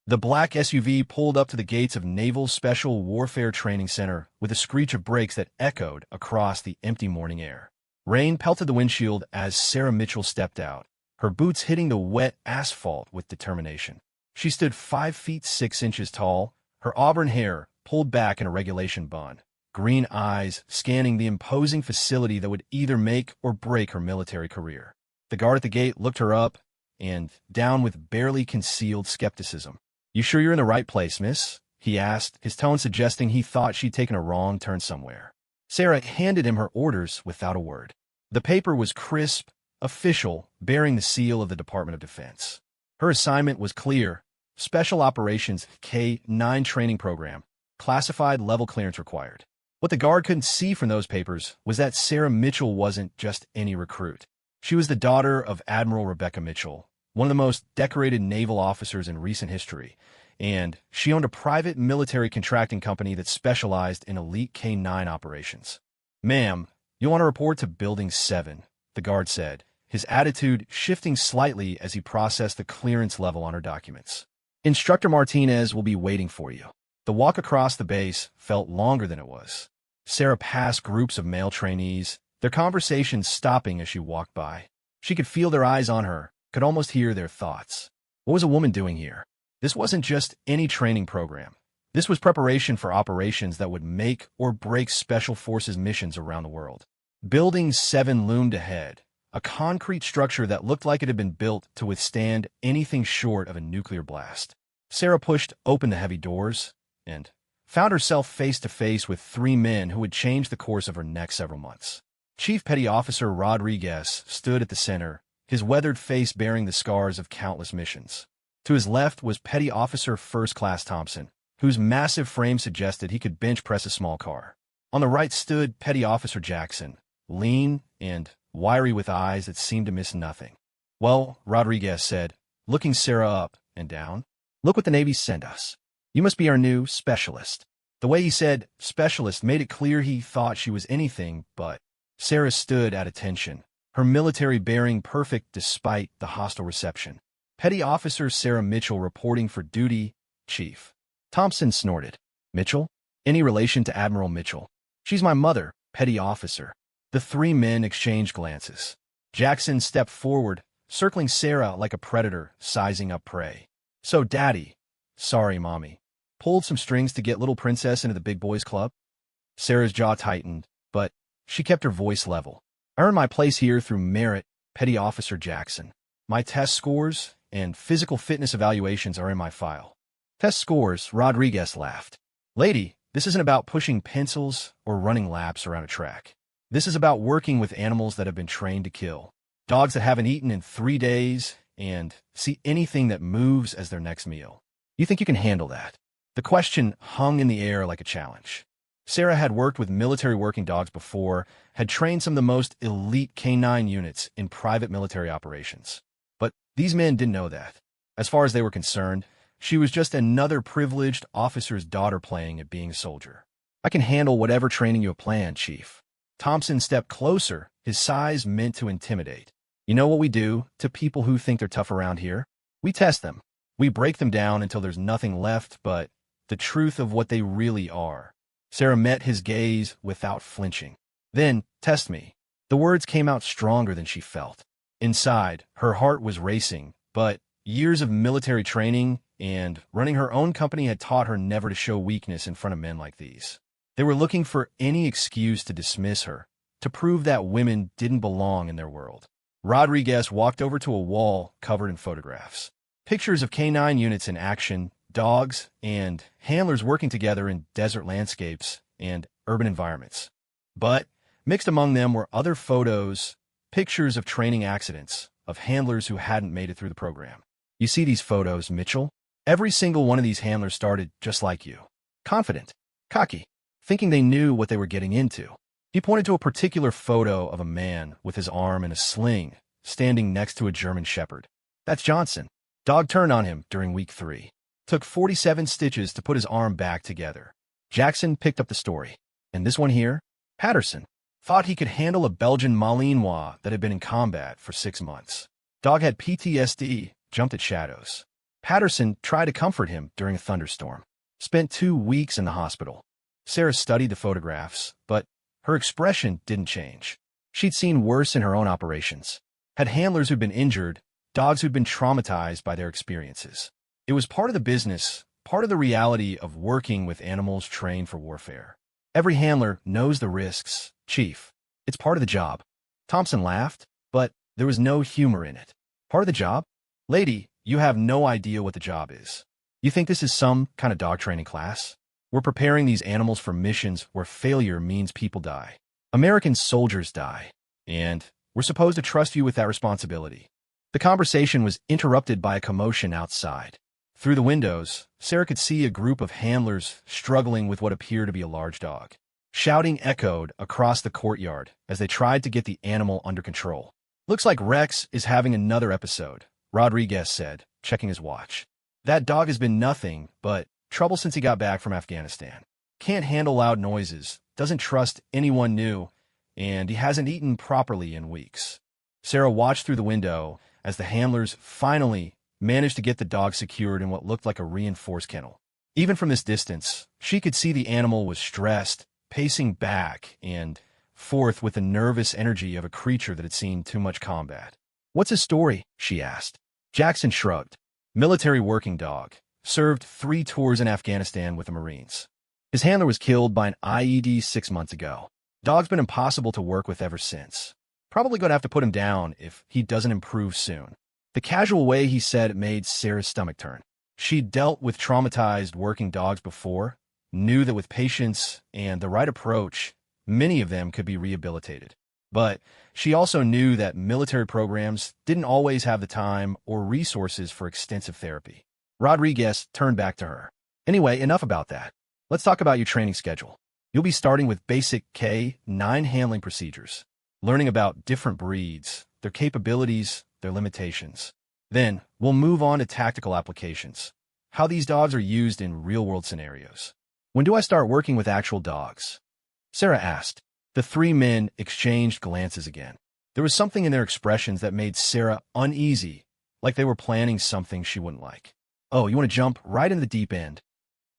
The black SUV pulled up to the gates of Naval Special Warfare Training Center with a screech of brakes that echoed across the empty morning air. Rain pelted the windshield as Sarah Mitchell stepped out, her boots hitting the wet asphalt with determination. She stood 5 feet 6 inches tall, her auburn hair pulled back in a regulation bun, green eyes scanning the imposing facility that would either make or break her military career. The guard at the gate looked her up and down with barely concealed skepticism. "You sure you're in the right place, miss?" he asked, his tone suggesting he thought she'd taken a wrong turn somewhere. Sarah handed him her orders without a word. The paper was crisp, official, bearing the seal of the Department of Defense. Her assignment was clear: Special Operations K-9 training program, classified level clearance required. What the guard couldn't see from those papers was that Sarah Mitchell wasn't just any recruit. She was the daughter of Admiral Rebecca Mitchell, one of the most decorated naval officers in recent history, and she owned a private military contracting company that specialized in elite K-9 operations. "Ma'am, you'll want to report to Building 7, the guard said, his attitude shifting slightly as he processed the clearance level on her documents. "Instructor Martinez will be waiting for you." The walk across the base felt longer than it was. Sarah passed groups of male trainees, their conversations stopping as she walked by. She could feel their eyes on her, could almost hear their thoughts. What was a woman doing here? This wasn't just any training program. This was preparation for operations that would make or break Special Forces missions around the world. Building 7 loomed ahead, a concrete structure that looked like it had been built to withstand anything short of a nuclear blast. Sarah pushed open the heavy doors and found herself face to face with 3 men who would change the course of her next several months. Chief Petty Officer Rodriguez stood at the center, his weathered face bearing the scars of countless missions. To his left was Petty Officer First Class Thompson, whose massive frame suggested he could bench press a small car. On the right stood Petty Officer Jackson, lean and wiry with eyes that seemed to miss nothing. "Well," Rodriguez said, looking Sarah up and down, "look what the Navy sent us. You must be our new specialist." The way he said specialist made it clear he thought she was anything but. Sarah stood at attention, her military bearing perfect despite the hostile reception. Petty Officer Sarah Mitchell reporting for duty, Chief. Thompson snorted. "Mitchell? Any relation to Admiral Mitchell?" "She's my mother, Petty Officer." The 3 men exchanged glances. Jackson stepped forward, circling Sarah like a predator sizing up prey. "So, Daddy, sorry, Mommy, pulled some strings to get little princess into the big boys club?" Sarah's jaw tightened, but she kept her voice level. "I earned my place here through merit, Petty Officer Jackson. My test scores and physical fitness evaluations are in my file." "Test scores," Rodriguez laughed. "Lady, this isn't about pushing pencils or running laps around a track. This is about working with animals that have been trained to kill. Dogs that haven't eaten in 3 days and see anything that moves as their next meal. You think you can handle that?" The question hung in the air like a challenge. Sarah had worked with military working dogs before, had trained some of the most elite K-9 units in private military operations. But these men didn't know that. As far as they were concerned, she was just another privileged officer's daughter playing at being a soldier. "I can handle whatever training you have planned, Chief." Thompson stepped closer, his size meant to intimidate. "You know what we do to people who think they're tough around here? We test them. We break them down until there's nothing left but the truth of what they really are." Sarah met his gaze without flinching. "Then, test me." The words came out stronger than she felt. Inside, her heart was racing, but years of military training and running her own company had taught her never to show weakness in front of men like these. They were looking for any excuse to dismiss her, to prove that women didn't belong in their world. Rodriguez walked over to a wall covered in photographs. Pictures of K-9 units in action, dogs and handlers working together in desert landscapes and urban environments. But mixed among them were other photos, pictures of training accidents, of handlers who hadn't made it through the program. "You see these photos, Mitchell? Every single one of these handlers started just like you. Confident, cocky, thinking they knew what they were getting into." He pointed to a particular photo of a man with his arm in a sling, standing next to a German shepherd. "That's Johnson. Dog turned on him during week 3. Took 47 stitches to put his arm back together." Jackson picked up the story. "And this one here? Patterson. Thought he could handle a Belgian Malinois that had been in combat for 6 months. Dog had PTSD, jumped at shadows. Patterson tried to comfort him during a thunderstorm. Spent 2 weeks in the hospital. Sarah studied the photographs, but her expression didn't change. She'd seen worse in her own operations. Had handlers who'd been injured, dogs who'd been traumatized by their experiences. It was part of the business, part of the reality of working with animals trained for warfare. Every handler knows the risks, Chief. It's part of the job. Thompson laughed, but there was no humor in it. Part of the job? Lady, you have no idea what the job is. You think this is some kind of dog training class? We're preparing these animals for missions where failure means people die. American soldiers die. And we're supposed to trust you with that responsibility. The conversation was interrupted by a commotion outside. Through the windows, Sarah could see a group of handlers struggling with what appeared to be a large dog. Shouting echoed across the courtyard as they tried to get the animal under control. Looks like Rex is having another episode, Rodriguez said, checking his watch. That dog has been nothing but trouble since he got back from Afghanistan. Can't handle loud noises, doesn't trust anyone new, and he hasn't eaten properly in weeks. Sarah watched through the window as the handlers finally managed to get the dog secured in what looked like a reinforced kennel. Even from this distance, she could see the animal was stressed, pacing back and forth with the nervous energy of a creature that had seen too much combat. "What's his story?" she asked. Jackson shrugged. Military working dog. Served 3 tours in Afghanistan with the Marines. His handler was killed by an IED 6 months ago. Dog's been impossible to work with ever since. Probably going to have to put him down if he doesn't improve soon. The casual way he said it made Sarah's stomach turn. She'd dealt with traumatized working dogs before, knew that with patience and the right approach, many of them could be rehabilitated. But she also knew that military programs didn't always have the time or resources for extensive therapy. Rodriguez turned back to her. "Anyway, enough about that. Let's talk about your training schedule. You'll be starting with basic K9 handling procedures, learning about different breeds, their capabilities, their limitations. Then we'll move on to tactical applications, how these dogs are used in real-world scenarios. When do I start working with actual dogs?" Sarah asked. The 3 men exchanged glances again. There was something in their expressions that made Sarah uneasy, like they were planning something she wouldn't like. "Oh, you want to jump right into the deep end?"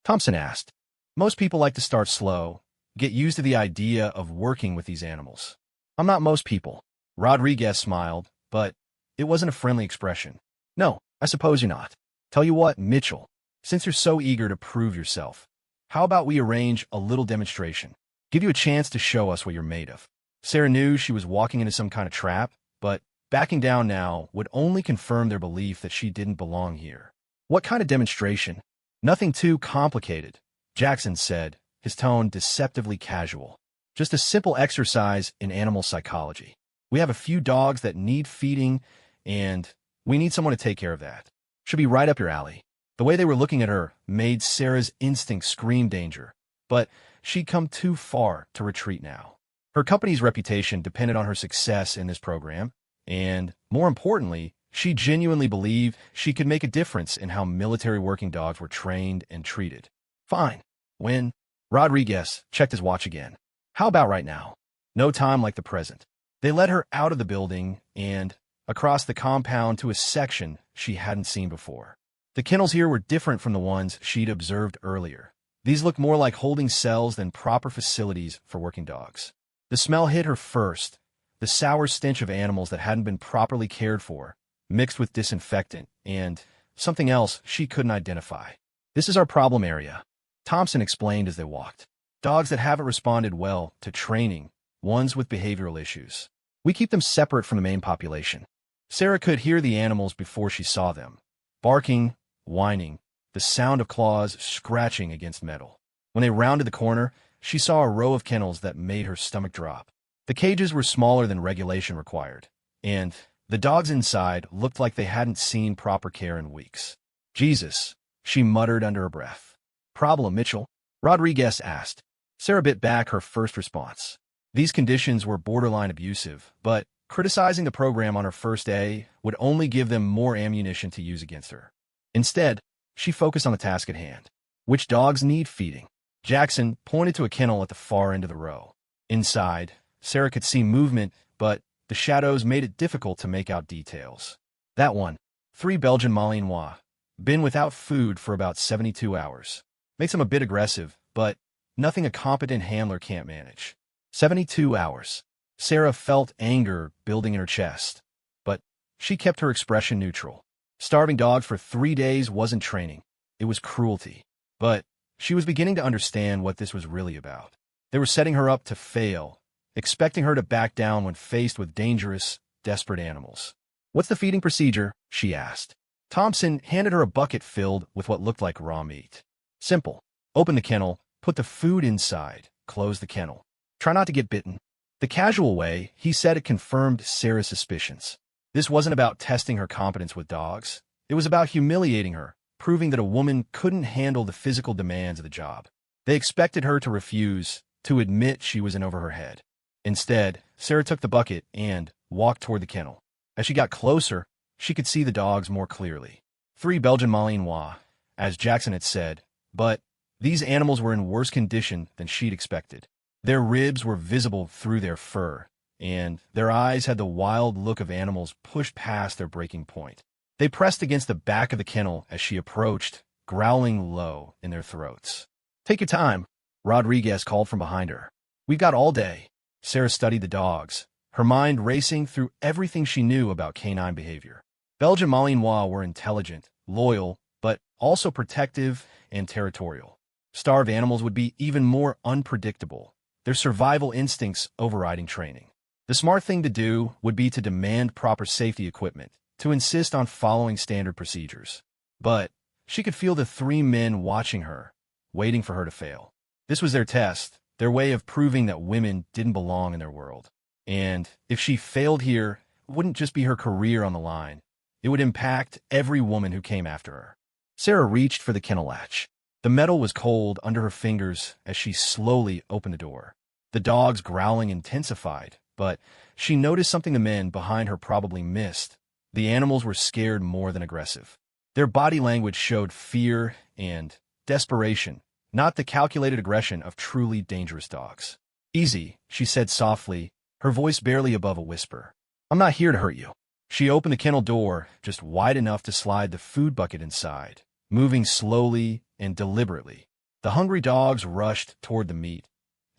Thompson asked. "Most people like to start slow, get used to the idea of working with these animals." "I'm not most people." Rodriguez smiled, but it wasn't a friendly expression. "No, I suppose you're not. Tell you what, Mitchell, since you're so eager to prove yourself, how about we arrange a little demonstration? Give you a chance to show us what you're made of." Sarah knew she was walking into some kind of trap, but backing down now would only confirm their belief that she didn't belong here. "What kind of demonstration?" "Nothing too complicated," Jackson said, his tone deceptively casual. "Just a simple exercise in animal psychology. We have a few dogs that need feeding, and we need someone to take care of that. Should be right up your alley." The way they were looking at her made Sarah's instinct scream danger, but she'd come too far to retreat now. Her company's reputation depended on her success in this program, and, more importantly, she genuinely believed she could make a difference in how military working dogs were trained and treated. "Fine. When?" Rodriguez checked his watch again. "How about right now?" No time like the present. They led her out of the building and across the compound to a section she hadn't seen before. The kennels here were different from the ones she'd observed earlier. These looked more like holding cells than proper facilities for working dogs. The smell hit her first, the sour stench of animals that hadn't been properly cared for, mixed with disinfectant, and something else she couldn't identify. "This is our problem area," Thompson explained as they walked. "Dogs that haven't responded well to training, ones with behavioral issues. We keep them separate from the main population." Sarah could hear the animals before she saw them, barking, whining, the sound of claws scratching against metal. When they rounded the corner, she saw a row of kennels that made her stomach drop. The cages were smaller than regulation required, and the dogs inside looked like they hadn't seen proper care in weeks. "Jesus," she muttered under her breath. "Problem, Mitchell?" Rodriguez asked. Sarah bit back her first response. These conditions were borderline abusive, but criticizing the program on her first day would only give them more ammunition to use against her. Instead, she focused on the task at hand. Which dogs need feeding? Jackson pointed to a kennel at the far end of the row. Inside, Sarah could see movement, but the shadows made it difficult to make out details. "That one. 3 Belgian Malinois," Been without food for about 72 hours. Makes him a bit aggressive, but nothing a competent handler can't manage. 72 hours. Sarah felt anger building in her chest, but she kept her expression neutral. Starving dogs for 3 days wasn't training. It was cruelty. But she was beginning to understand what this was really about. They were setting her up to fail, expecting her to back down when faced with dangerous, desperate animals. "What's the feeding procedure?" she asked. Thompson handed her a bucket filled with what looked like raw meat. "Simple. Open the kennel, put the food inside, close the kennel. Try not to get bitten." The casual way he said it confirmed Sarah's suspicions. This wasn't about testing her competence with dogs. It was about humiliating her, proving that a woman couldn't handle the physical demands of the job. They expected her to refuse, to admit she was in over her head. Instead, Sarah took the bucket and walked toward the kennel. As she got closer, she could see the dogs more clearly. 3 Belgian Malinois, as Jackson had said, but these animals were in worse condition than she'd expected. Their ribs were visible through their fur, and their eyes had the wild look of animals pushed past their breaking point. They pressed against the back of the kennel as she approached, growling low in their throats. "Take your time," Rodriguez called from behind her. "We've got all day." Sarah studied the dogs, her mind racing through everything she knew about canine behavior. Belgian Malinois were intelligent, loyal, but also protective and territorial. Starved animals would be even more unpredictable, their survival instincts overriding training. The smart thing to do would be to demand proper safety equipment, to insist on following standard procedures. But she could feel the 3 men watching her, waiting for her to fail. This was their test, their way of proving that women didn't belong in their world. And if she failed here, it wouldn't just be her career on the line. It would impact every woman who came after her. Sarah reached for the kennel latch. The metal was cold under her fingers as she slowly opened the door. The dogs' growling intensified, but she noticed something the men behind her probably missed. The animals were scared more than aggressive. Their body language showed fear and desperation, not the calculated aggression of truly dangerous dogs. "Easy," she said softly, her voice barely above a whisper. "I'm not here to hurt you." She opened the kennel door just wide enough to slide the food bucket inside, moving slowly and deliberately. The hungry dogs rushed toward the meat,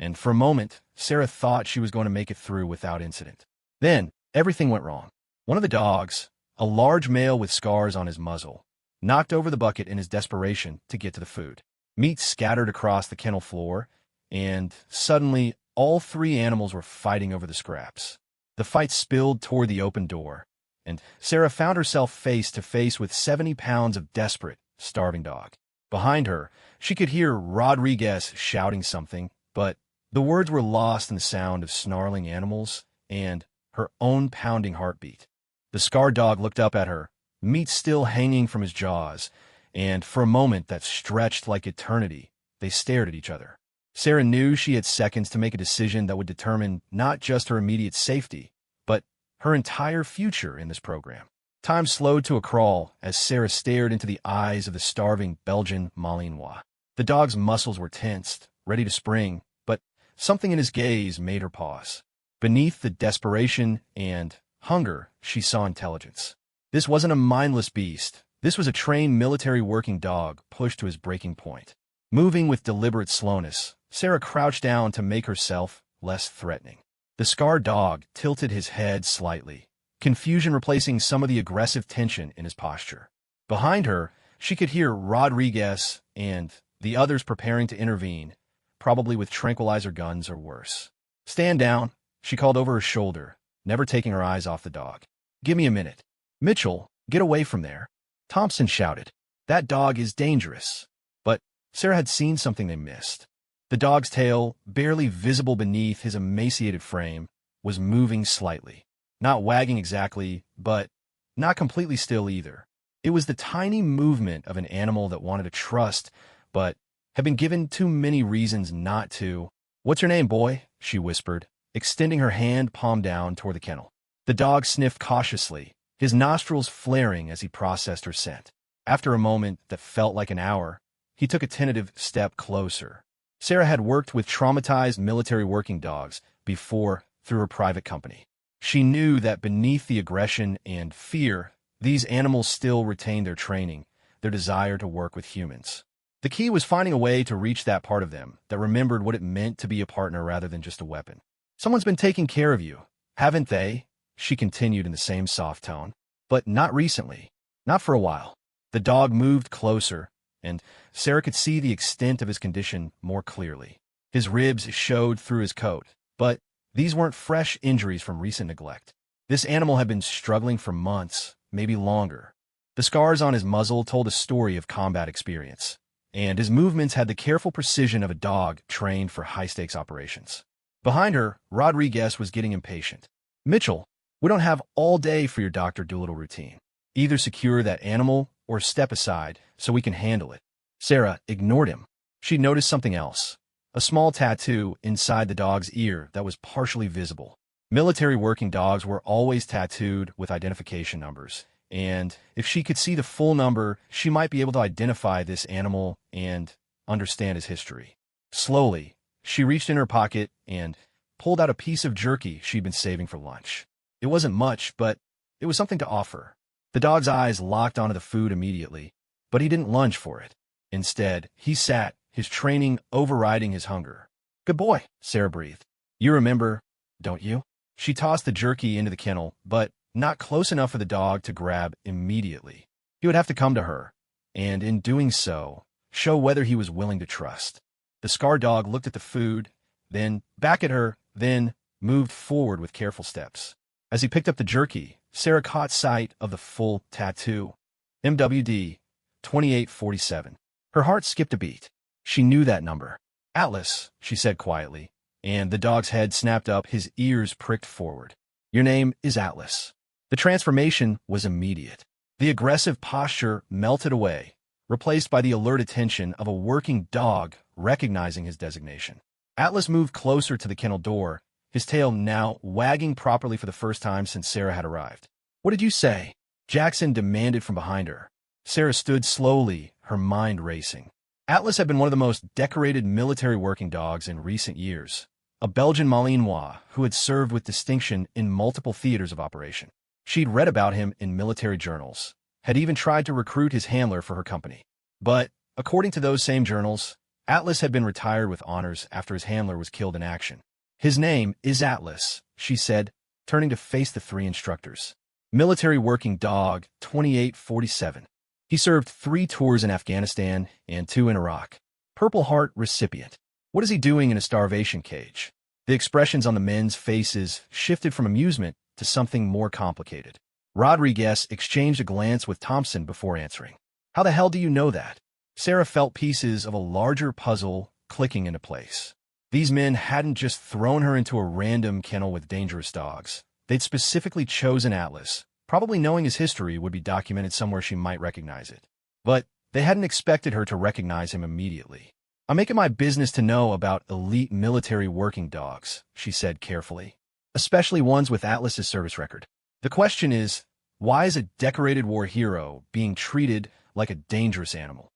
and for a moment, Sarah thought she was going to make it through without incident. Then, everything went wrong. One of the dogs, a large male with scars on his muzzle, knocked over the bucket in his desperation to get to the food. Meat scattered across the kennel floor, and suddenly, all 3 animals were fighting over the scraps. The fight spilled toward the open door, and Sarah found herself face to face with 70 pounds of desperate, starving dog. Behind her, she could hear Rodriguez shouting something, but the words were lost in the sound of snarling animals and her own pounding heartbeat. The scarred dog looked up at her, meat still hanging from his jaws, and for a moment that stretched like eternity, they stared at each other. Sarah knew she had seconds to make a decision that would determine not just her immediate safety, but her entire future in this program. Time slowed to a crawl as Sarah stared into the eyes of the starving Belgian Malinois. The dog's muscles were tensed, ready to spring, but something in his gaze made her pause. Beneath the desperation and hunger, she saw intelligence. This wasn't a mindless beast. This was a trained military working dog pushed to his breaking point. Moving with deliberate slowness, Sarah crouched down to make herself less threatening. The scarred dog tilted his head slightly, confusion replacing some of the aggressive tension in his posture. Behind her, she could hear Rodriguez and the others preparing to intervene, probably with tranquilizer guns or worse. "Stand down," she called over her shoulder, never taking her eyes off the dog. "Give me a minute." "Mitchell, get away from there," Thompson shouted. "That dog is dangerous." But Sarah had seen something they missed. The dog's tail, barely visible beneath his emaciated frame, was moving slightly. Not wagging exactly, but not completely still either. It was the tiny movement of an animal that wanted to trust, but had been given too many reasons not to. "What's your name, boy?" she whispered, extending her hand palm down toward the kennel. The dog sniffed cautiously, his nostrils flaring as he processed her scent. After a moment that felt like an hour, he took a tentative step closer. Sarah had worked with traumatized military working dogs before through her private company. She knew that beneath the aggression and fear, these animals still retained their training, their desire to work with humans. The key was finding a way to reach that part of them that remembered what it meant to be a partner rather than just a weapon. Someone's been taking care of you, haven't they? She continued in the same soft tone. But not recently. Not for a while. The dog moved closer, and Sarah could see the extent of his condition more clearly. His ribs showed through his coat, but these weren't fresh injuries from recent neglect. This animal had been struggling for months, maybe longer. The scars on his muzzle told a story of combat experience, and his movements had the careful precision of a dog trained for high-stakes operations. Behind her, Rodriguez was getting impatient. "Mitchell, we don't have all day for your Dr. Dolittle routine. Either secure that animal or step aside so we can handle it." Sarah ignored him. She noticed something else. A small tattoo inside the dog's ear that was partially visible. Military working dogs were always tattooed with identification numbers, and if she could see the full number, she might be able to identify this animal and understand his history. Slowly, she reached in her pocket and pulled out a piece of jerky she'd been saving for lunch. It wasn't much, but it was something to offer. The dog's eyes locked onto the food immediately, but he didn't lunge for it. Instead, he sat, his training overriding his hunger. "Good boy," Sarah breathed. "You remember, don't you?" She tossed the jerky into the kennel, but not close enough for the dog to grab immediately. He would have to come to her, and in doing so, show whether he was willing to trust. The scar dog looked at the food, then back at her, then moved forward with careful steps. As he picked up the jerky, Sarah caught sight of the full tattoo. MWD 2847. Her heart skipped a beat. She knew that number. "Atlas," she said quietly, and the dog's head snapped up, his ears pricked forward. "Your name is Atlas." The transformation was immediate. The aggressive posture melted away, replaced by the alert attention of a working dog recognizing his designation. Atlas moved closer to the kennel door, his tail now wagging properly for the first time since Sarah had arrived. "What did you say?" Jackson demanded from behind her. Sarah stood slowly, her mind racing. Atlas had been one of the most decorated military working dogs in recent years, a Belgian Malinois who had served with distinction in multiple theaters of operation. She'd read about him in military journals, had even tried to recruit his handler for her company. But, according to those same journals, Atlas had been retired with honors after his handler was killed in action. "His name is Atlas," she said, turning to face the three instructors. "Military working dog 2847. He served 3 tours in Afghanistan and 2 in Iraq. Purple Heart recipient. What is he doing in a starvation cage?" The expressions on the men's faces shifted from amusement to something more complicated. Rodriguez exchanged a glance with Thompson before answering. "How the hell do you know that?" Sarah felt pieces of a larger puzzle clicking into place. These men hadn't just thrown her into a random kennel with dangerous dogs. They'd specifically chosen Atlas, probably knowing his history would be documented somewhere she might recognize it. But they hadn't expected her to recognize him immediately. "I make it my business to know about elite military working dogs," she said carefully, "especially ones with Atlas's service record. The question is, why is a decorated war hero being treated like a dangerous animal?"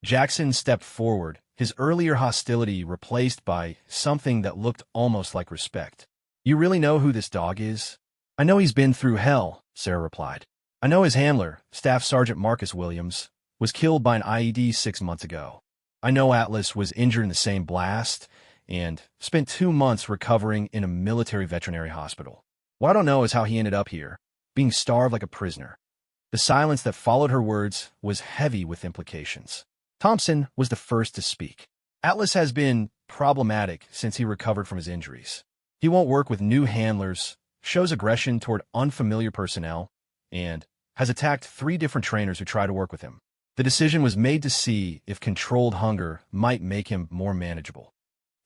Jackson stepped forward, his earlier hostility replaced by something that looked almost like respect. "You really know who this dog is?" "I know he's been through hell," Sarah replied. "I know his handler, Staff Sergeant Marcus Williams, was killed by an IED 6 months ago. I know Atlas was injured in the same blast and spent 2 months recovering in a military veterinary hospital. What I don't know is how he ended up here, being starved like a prisoner." The silence that followed her words was heavy with implications. Thompson was the first to speak. "Atlas has been problematic since he recovered from his injuries. He won't work with new handlers, shows aggression toward unfamiliar personnel, and has attacked 3 different trainers who try to work with him. The decision was made to see if controlled hunger might make him more manageable."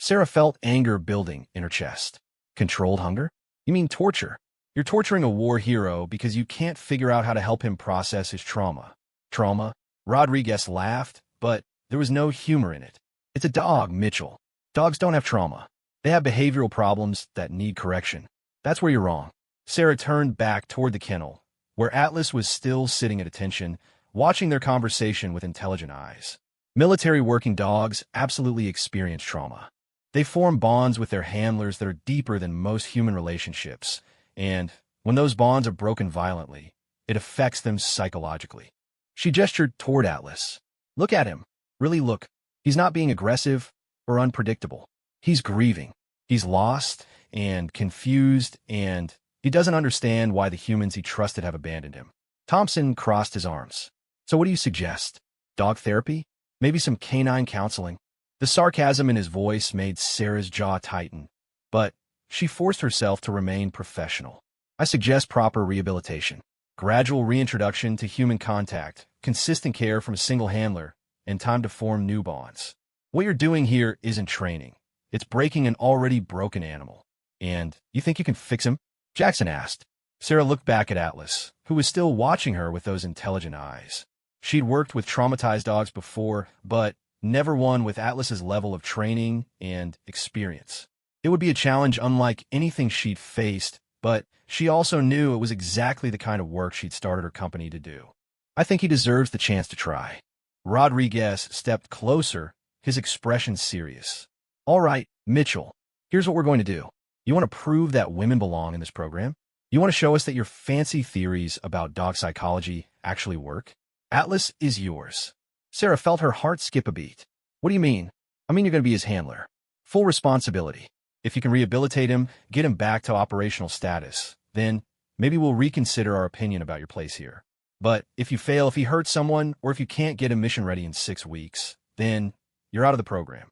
Sarah felt anger building in her chest. "Controlled hunger? You mean torture? You're torturing a war hero because you can't figure out how to help him process his trauma." "Trauma?" Rodriguez laughed, but there was no humor in it. "It's a dog, Mitchell. Dogs don't have trauma. They have behavioral problems that need correction. That's where you're wrong." Sarah turned back toward the kennel, where Atlas was still sitting at attention, watching their conversation with intelligent eyes. Military working dogs absolutely experience trauma. They form bonds with their handlers that are deeper than most human relationships, and when those bonds are broken violently, it affects them psychologically. She gestured toward Atlas. Look at him. Really look. He's not being aggressive or unpredictable. He's grieving. He's lost and confused, and he doesn't understand why the humans he trusted have abandoned him. Thompson crossed his arms. So what do you suggest? Dog therapy? Maybe some canine counseling? The sarcasm in his voice made Sarah's jaw tighten, but she forced herself to remain professional. I suggest proper rehabilitation, gradual reintroduction to human contact, consistent care from a single handler, and time to form new bonds. What you're doing here isn't training. It's breaking an already broken animal. And you think you can fix him? Jackson asked. Sarah looked back at Atlas, who was still watching her with those intelligent eyes. She'd worked with traumatized dogs before, but never one with Atlas's level of training and experience. It would be a challenge unlike anything she'd faced, but she also knew it was exactly the kind of work she'd started her company to do. I think he deserves the chance to try. Rodriguez stepped closer, his expression serious. All right, Mitchell, here's what we're going to do. You want to prove that women belong in this program? You want to show us that your fancy theories about dog psychology actually work? Atlas is yours. Sarah felt her heart skip a beat. What do you mean? I mean you're going to be his handler. Full responsibility. If you can rehabilitate him, get him back to operational status, then maybe we'll reconsider our opinion about your place here. But if you fail, if he hurts someone, or if you can't get him mission ready in 6 weeks, then you're out of the program.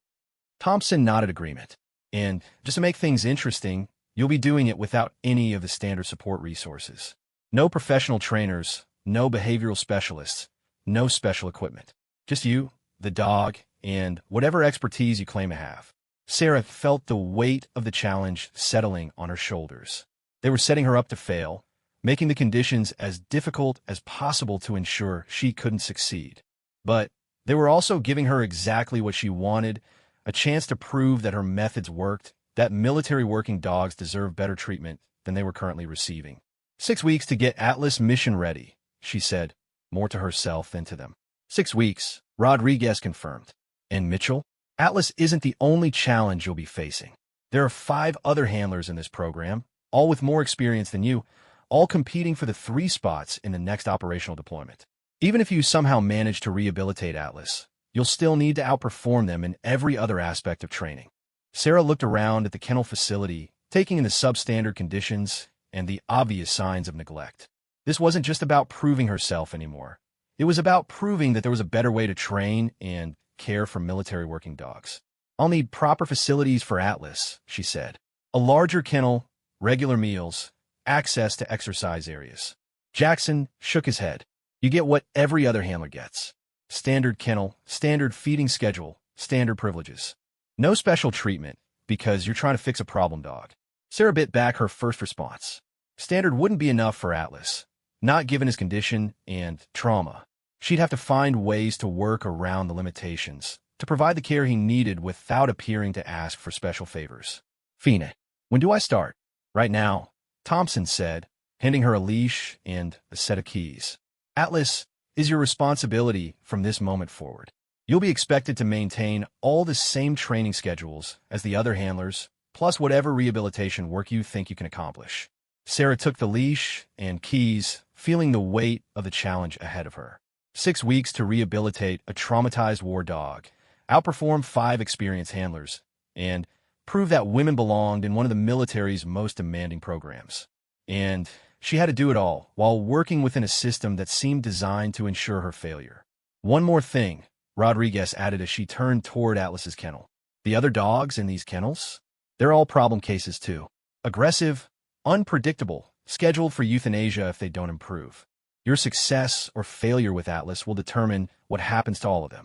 Thompson nodded agreement. And just to make things interesting, you'll be doing it without any of the standard support resources. No professional trainers, no behavioral specialists, no special equipment. Just you, the dog, and whatever expertise you claim to have. Sarah felt the weight of the challenge settling on her shoulders. They were setting her up to fail, making the conditions as difficult as possible to ensure she couldn't succeed. But they were also giving her exactly what she wanted, a chance to prove that her methods worked, that military working dogs deserve better treatment than they were currently receiving. 6 weeks to get Atlas mission ready, she said, more to herself than to them. 6 weeks, Rodriguez confirmed. And Mitchell? Atlas isn't the only challenge you'll be facing. There are 5 other handlers in this program, all with more experience than you, all competing for the 3 spots in the next operational deployment. Even if you somehow manage to rehabilitate Atlas, you'll still need to outperform them in every other aspect of training. Sarah looked around at the kennel facility, taking in the substandard conditions and the obvious signs of neglect. This wasn't just about proving herself anymore. It was about proving that there was a better way to train and care for military working dogs. I'll need proper facilities for Atlas, she said. A larger kennel, regular meals, access to exercise areas. Jackson shook his head. You get what every other handler gets. Standard kennel, standard feeding schedule, standard privileges. No special treatment, because you're trying to fix a problem dog. Sarah bit back her first response. Standard wouldn't be enough for Atlas, not given his condition and trauma. She'd have to find ways to work around the limitations, to provide the care he needed without appearing to ask for special favors. Fina, when do I start? Right now, Thompson said, handing her a leash and a set of keys. Atlas is your responsibility from this moment forward. You'll be expected to maintain all the same training schedules as the other handlers, plus whatever rehabilitation work you think you can accomplish. Sarah took the leash and keys, feeling the weight of the challenge ahead of her. 6 weeks to rehabilitate a traumatized war dog, outperform 5 experienced handlers, and prove that women belonged in one of the military's most demanding programs. And she had to do it all while working within a system that seemed designed to ensure her failure. One more thing, Rodriguez added as she turned toward Atlas's kennel. The other dogs in these kennels? They're all problem cases too. Aggressive, unpredictable, scheduled for euthanasia if they don't improve. Your success or failure with Atlas will determine what happens to all of them.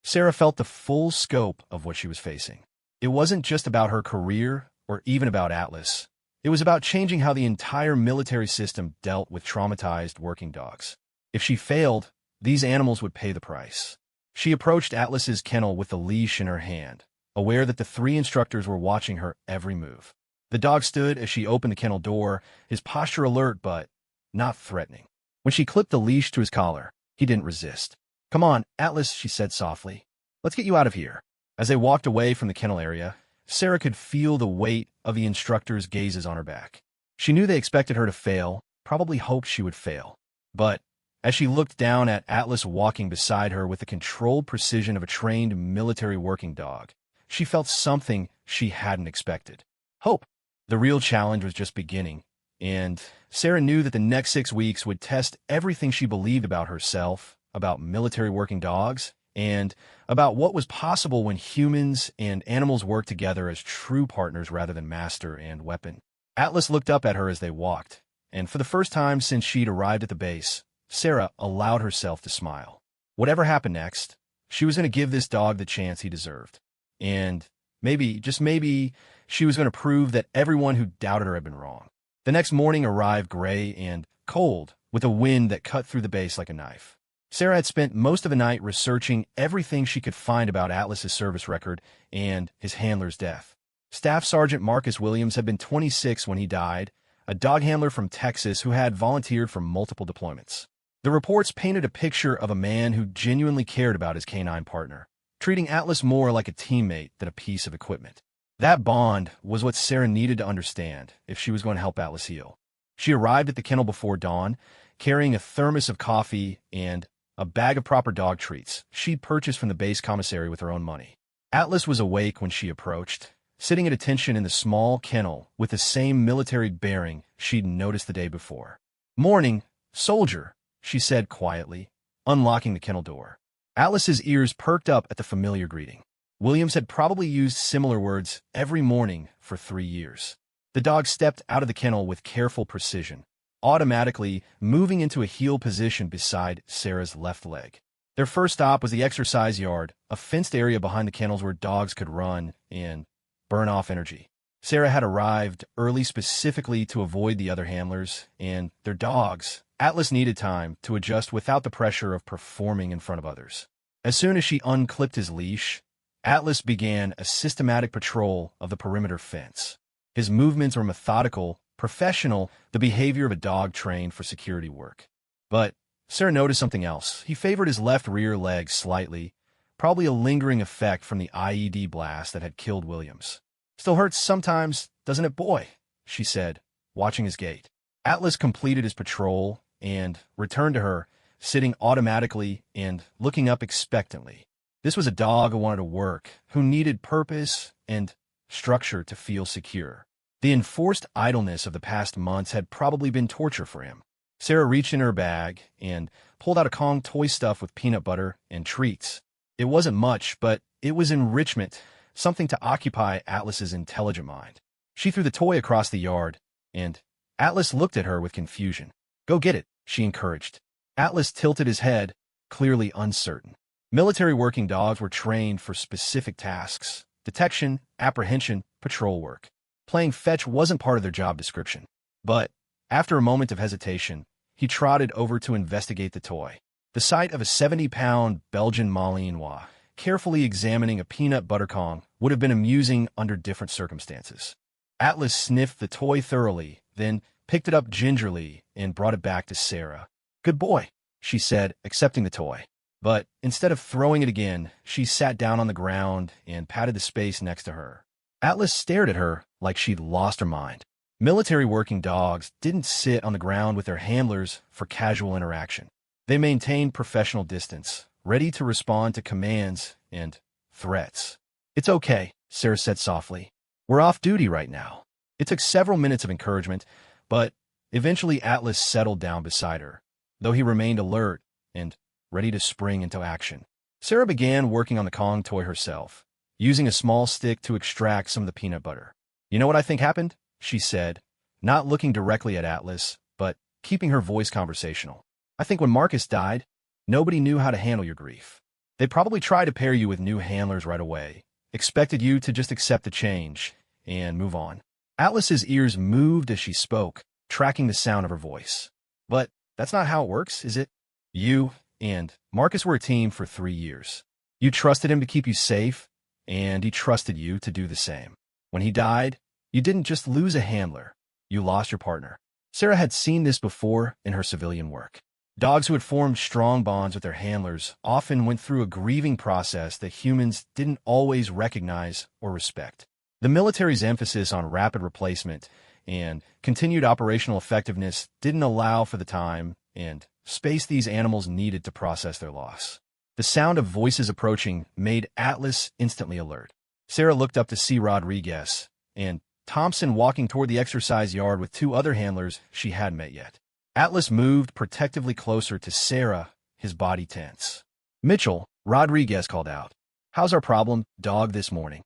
Sarah felt the full scope of what she was facing. It wasn't just about her career or even about Atlas. It was about changing how the entire military system dealt with traumatized working dogs. If she failed, these animals would pay the price. She approached Atlas's kennel with the leash in her hand, aware that the 3 instructors were watching her every move. The dog stood as she opened the kennel door, his posture alert but not threatening. When she clipped the leash to his collar, he didn't resist. Come on, Atlas, she said softly. Let's get you out of here. As they walked away from the kennel area, Sarah could feel the weight of the instructors' gazes on her back. She knew they expected her to fail, probably hoped she would fail. But As she looked down at Atlas walking beside her with the controlled precision of a trained military working dog, she felt something she hadn't expected. Hope. The real challenge was just beginning, and Sarah knew that the next 6 weeks would test everything she believed about herself, about military working dogs, and about what was possible when humans and animals work together as true partners rather than master and weapon. Atlas looked up at her as they walked, and for the first time since she'd arrived at the base, Sarah allowed herself to smile. Whatever happened next, she was going to give this dog the chance he deserved. And maybe, just maybe, she was going to prove that everyone who doubted her had been wrong. The next morning arrived gray and cold, with a wind that cut through the base like a knife. Sarah had spent most of the night researching everything she could find about Atlas's service record and his handler's death. Staff Sergeant Marcus Williams had been 26 when he died, a dog handler from Texas who had volunteered for multiple deployments. The reports painted a picture of a man who genuinely cared about his canine partner, treating Atlas more like a teammate than a piece of equipment. That bond was what Sarah needed to understand if she was going to help Atlas heal. She arrived at the kennel before dawn, carrying a thermos of coffee and a bag of proper dog treats she'd purchased from the base commissary with her own money. Atlas was awake when she approached, sitting at attention in the small kennel with the same military bearing she'd noticed the day before. "Morning, soldier," she said quietly, unlocking the kennel door. Atlas's ears perked up at the familiar greeting. Williams had probably used similar words every morning for 3 years. The dog stepped out of the kennel with careful precision, automatically moving into a heel position beside Sarah's left leg. Their first stop was the exercise yard, a fenced area behind the kennels where dogs could run and burn off energy. Sarah had arrived early specifically to avoid the other handlers and their dogs. Atlas needed time to adjust without the pressure of performing in front of others. As soon as she unclipped his leash, Atlas began a systematic patrol of the perimeter fence. His movements were methodical, professional, the behavior of a dog trained for security work. But Sarah noticed something else. He favored his left rear leg slightly, probably a lingering effect from the IED blast that had killed Williams. "Still hurts sometimes, doesn't it, boy?" she said, watching his gait. Atlas completed his patrol and returned to her, sitting automatically and looking up expectantly. This was a dog who wanted to work, who needed purpose and structure to feel secure. The enforced idleness of the past months had probably been torture for him. Sarah reached in her bag and pulled out a Kong toy stuffed with peanut butter and treats. It wasn't much, but it was enrichment, something to occupy Atlas's intelligent mind. She threw the toy across the yard, and Atlas looked at her with confusion. "Go get it," she encouraged. Atlas tilted his head, clearly uncertain. Military working dogs were trained for specific tasks: detection, apprehension, patrol work. Playing fetch wasn't part of their job description. But after a moment of hesitation, he trotted over to investigate the toy. The sight of a 70-pound Belgian Malinois carefully examining a peanut butter Kong would have been amusing under different circumstances. Atlas sniffed the toy thoroughly, then picked it up gingerly and brought it back to Sarah. "Good boy," she said, accepting the toy. But instead of throwing it again, she sat down on the ground and patted the space next to her. Atlas stared at her like she'd lost her mind. Military working dogs didn't sit on the ground with their handlers for casual interaction. They maintained professional distance, ready to respond to commands and threats. "It's okay," Sarah said softly. "We're off duty right now." It took several minutes of encouragement, but eventually Atlas settled down beside her, though he remained alert and ready to spring into action. Sarah began working on the Kong toy herself, using a small stick to extract some of the peanut butter. "You know what I think happened?" she said, not looking directly at Atlas, but keeping her voice conversational. "I think when Marcus died, nobody knew how to handle your grief. They probably tried to pair you with new handlers right away, expected you to just accept the change and move on." Atlas's ears moved as she spoke, tracking the sound of her voice. "But that's not how it works, is it? You and Marcus were a team for 3 years. You trusted him to keep you safe, and he trusted you to do the same. When he died, you didn't just lose a handler, you lost your partner." Sarah had seen this before in her civilian work. Dogs who had formed strong bonds with their handlers often went through a grieving process that humans didn't always recognize or respect. The military's emphasis on rapid replacement and continued operational effectiveness didn't allow for the time and space these animals needed to process their loss. The sound of voices approaching made Atlas instantly alert. Sarah looked up to see Rodriguez and Thompson walking toward the exercise yard with two other handlers she hadn't met yet. Atlas moved protectively closer to Sarah, his body tense. "Mitchell," Rodriguez called out. "How's our problem, dog, this morning?"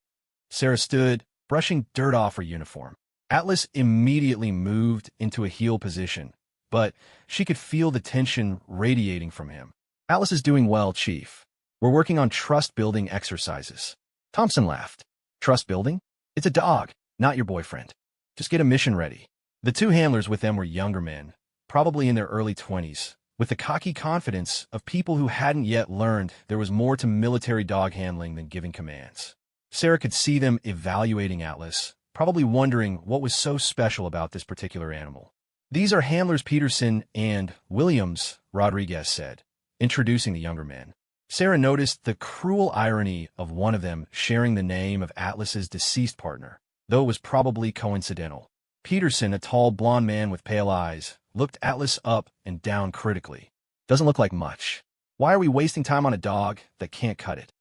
Sarah stood, brushing dirt off her uniform. Atlas immediately moved into a heel position, but she could feel the tension radiating from him. "Atlas is doing well, Chief. We're working on trust-building exercises." Thompson laughed. "Trust building? It's a dog, not your boyfriend. Just get a mission ready." The two handlers with them were younger men, probably in their early 20s, with the cocky confidence of people who hadn't yet learned there was more to military dog handling than giving commands. Sarah could see them evaluating Atlas, probably wondering what was so special about this particular animal. "These are handlers Peterson and Williams," Rodriguez said, introducing the younger men. Sarah noticed the cruel irony of one of them sharing the name of Atlas's deceased partner, though it was probably coincidental. Peterson, a tall blond man with pale eyes, looked Atlas up and down critically. "Doesn't look like much. Why are we wasting time on a dog that can't cut it?"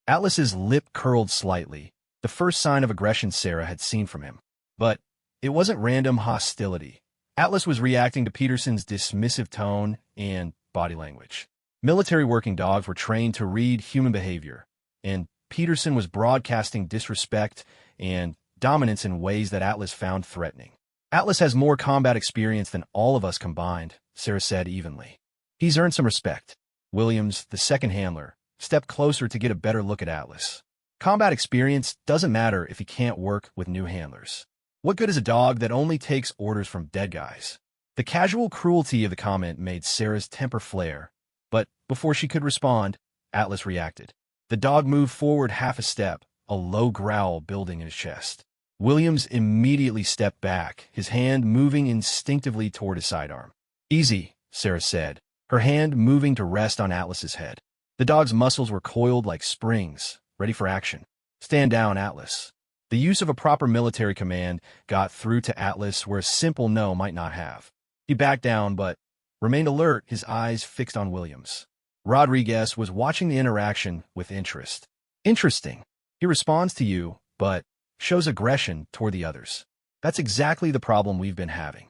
Atlas's lip curled slightly, the first sign of aggression Sarah had seen from him. But it wasn't random hostility. Atlas was reacting to Peterson's dismissive tone and body language. Military working dogs were trained to read human behavior, and Peterson was broadcasting disrespect and dominance in ways that Atlas found threatening. "Atlas has more combat experience than all of us combined," Sarah said evenly. "He's earned some respect." Williams, the second handler, stepped closer to get a better look at Atlas. "Combat experience doesn't matter if he can't work with new handlers. What good is a dog that only takes orders from dead guys?" The casual cruelty of the comment made Sarah's temper flare, but before she could respond, Atlas reacted. The dog moved forward half a step, a low growl building in his chest. Williams immediately stepped back, his hand moving instinctively toward his sidearm. "Easy," Sarah said, her hand moving to rest on Atlas's head. The dog's muscles were coiled like springs, ready for action. "Stand down, Atlas." The use of a proper military command got through to Atlas where a simple no might not have. He backed down, but remained alert, his eyes fixed on Williams. Rodriguez was watching the interaction with interest. "Interesting. He responds to you, but shows aggression toward the others. That's exactly the problem we've been having."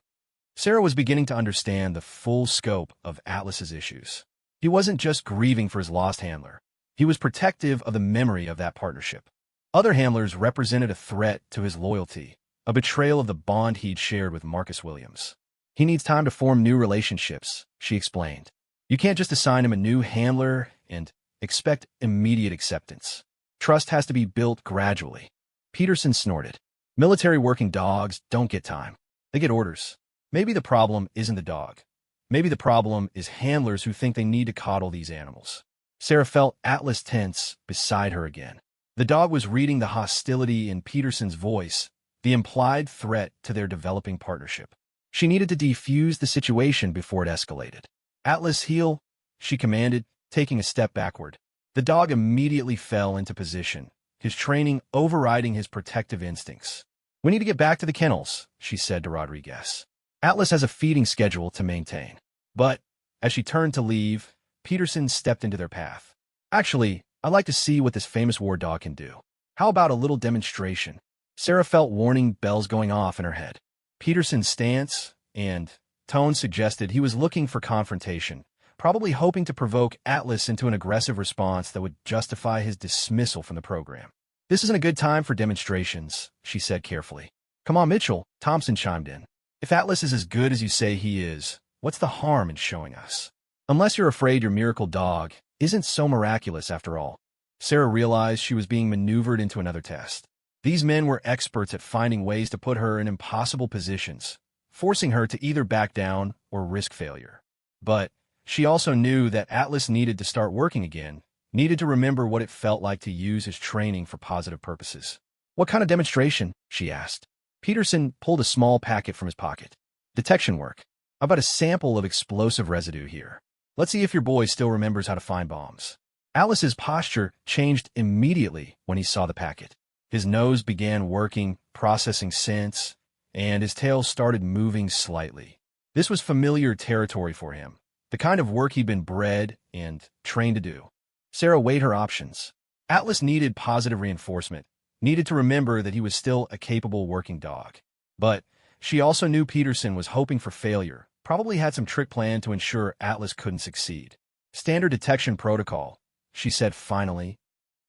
Sarah was beginning to understand the full scope of Atlas's issues. He wasn't just grieving for his lost handler. He was protective of the memory of that partnership. Other handlers represented a threat to his loyalty, a betrayal of the bond he'd shared with Marcus Williams. "He needs time to form new relationships," she explained. "You can't just assign him a new handler and expect immediate acceptance. Trust has to be built gradually." Peterson snorted. "Military working dogs don't get time. They get orders. Maybe the problem isn't the dog. Maybe the problem is handlers who think they need to coddle these animals." Sarah felt Atlas tense beside her again. The dog was reading the hostility in Peterson's voice, the implied threat to their developing partnership. She needed to defuse the situation before it escalated. "Atlas, heel," she commanded, taking a step backward. The dog immediately fell into position, his training overriding his protective instincts. "We need to get back to the kennels," she said to Rodriguez. "Atlas has a feeding schedule to maintain." But as she turned to leave, Peterson stepped into their path. "Actually, I'd like to see what this famous war dog can do. How about a little demonstration?" Sarah felt warning bells going off in her head. Peterson's stance and tone suggested he was looking for confrontation, probably hoping to provoke Atlas into an aggressive response that would justify his dismissal from the program. "This isn't a good time for demonstrations," she said carefully. "Come on, Mitchell," Thompson chimed in. "If Atlas is as good as you say he is, what's the harm in showing us? Unless you're afraid your miracle dog isn't so miraculous after all." Sarah realized she was being maneuvered into another test. These men were experts at finding ways to put her in impossible positions, forcing her to either back down or risk failure. But she also knew that Atlas needed to start working again, needed to remember what it felt like to use his training for positive purposes. "What kind of demonstration?" she asked. Peterson pulled a small packet from his pocket. "Detection work. I've got a sample of explosive residue here. Let's see if your boy still remembers how to find bombs." Atlas's posture changed immediately when he saw the packet. His nose began working, processing scents, and his tail started moving slightly. This was familiar territory for him, the kind of work he'd been bred and trained to do. Sarah weighed her options. Atlas needed positive reinforcement, needed to remember that he was still a capable working dog. But she also knew Peterson was hoping for failure, probably had some trick plan to ensure Atlas couldn't succeed. Standard detection protocol, she said finally.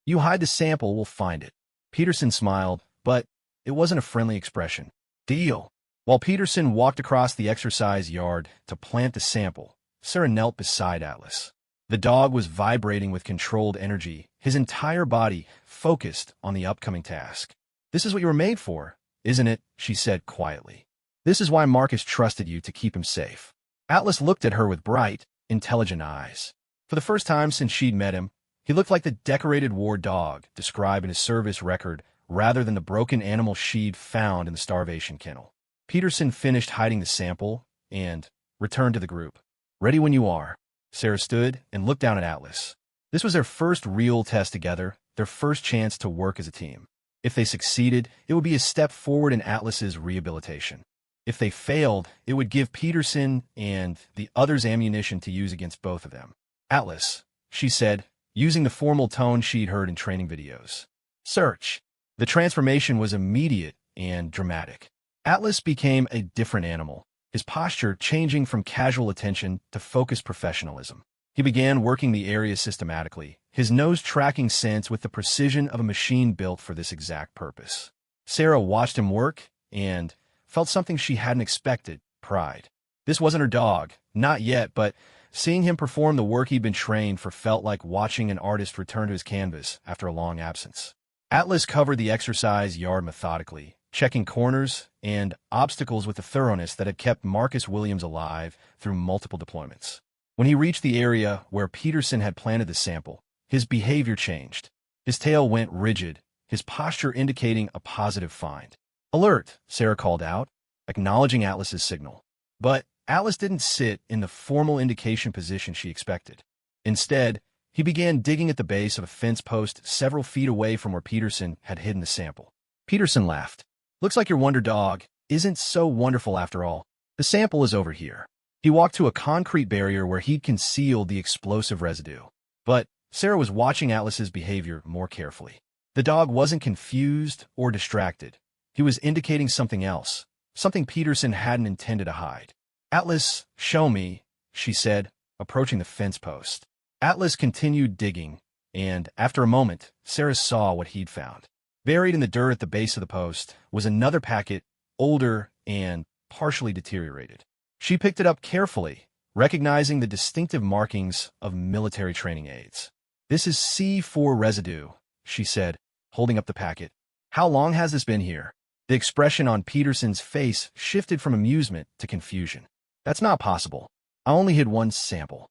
You hide the sample, we'll find it. Peterson smiled, but it wasn't a friendly expression. Deal. While Peterson walked across the exercise yard to plant the sample, Sarah knelt beside Atlas. The dog was vibrating with controlled energy, his entire body focused on the upcoming task. This is what you were made for, isn't it? She said quietly. This is why Marcus trusted you to keep him safe. Atlas looked at her with bright, intelligent eyes. For the first time since she'd met him, he looked like the decorated war dog described in his service record rather than the broken animal she'd found in the starvation kennel. Peterson finished hiding the sample and returned to the group. Ready when you are. Sarah stood and looked down at Atlas. This was their first real test together, their first chance to work as a team. If they succeeded, it would be a step forward in Atlas's rehabilitation. If they failed, it would give Peterson and the others ammunition to use against both of them. Atlas, she said, using the formal tone she'd heard in training videos. Search. The transformation was immediate and dramatic. Atlas became a different animal, his posture changing from casual attention to focused professionalism. He began working the area systematically, his nose tracking scents with the precision of a machine built for this exact purpose. Sarah watched him work and felt something she hadn't expected, pride. This wasn't her dog, not yet, but seeing him perform the work he'd been trained for felt like watching an artist return to his canvas after a long absence. Atlas covered the exercise yard methodically, checking corners and obstacles with a thoroughness that had kept Marcus Williams alive through multiple deployments. When he reached the area where Peterson had planted the sample, his behavior changed. His tail went rigid, his posture indicating a positive find. Alert, Sarah called out, acknowledging Atlas's signal. But Atlas didn't sit in the formal indication position she expected. Instead, he began digging at the base of a fence post several feet away from where Peterson had hidden the sample. Peterson laughed. Looks like your wonder dog isn't so wonderful after all. The sample is over here. He walked to a concrete barrier where he'd concealed the explosive residue. But Sarah was watching Atlas's behavior more carefully. The dog wasn't confused or distracted. He was indicating something else, something Peterson hadn't intended to hide. Atlas, show me, she said, approaching the fence post. Atlas continued digging, and after a moment, Sarah saw what he'd found. Buried in the dirt at the base of the post was another packet, older and partially deteriorated. She picked it up carefully, recognizing the distinctive markings of military training aids. This is C4 residue, she said, holding up the packet. How long has this been here? The expression on Peterson's face shifted from amusement to confusion. That's not possible. I only hid one sample.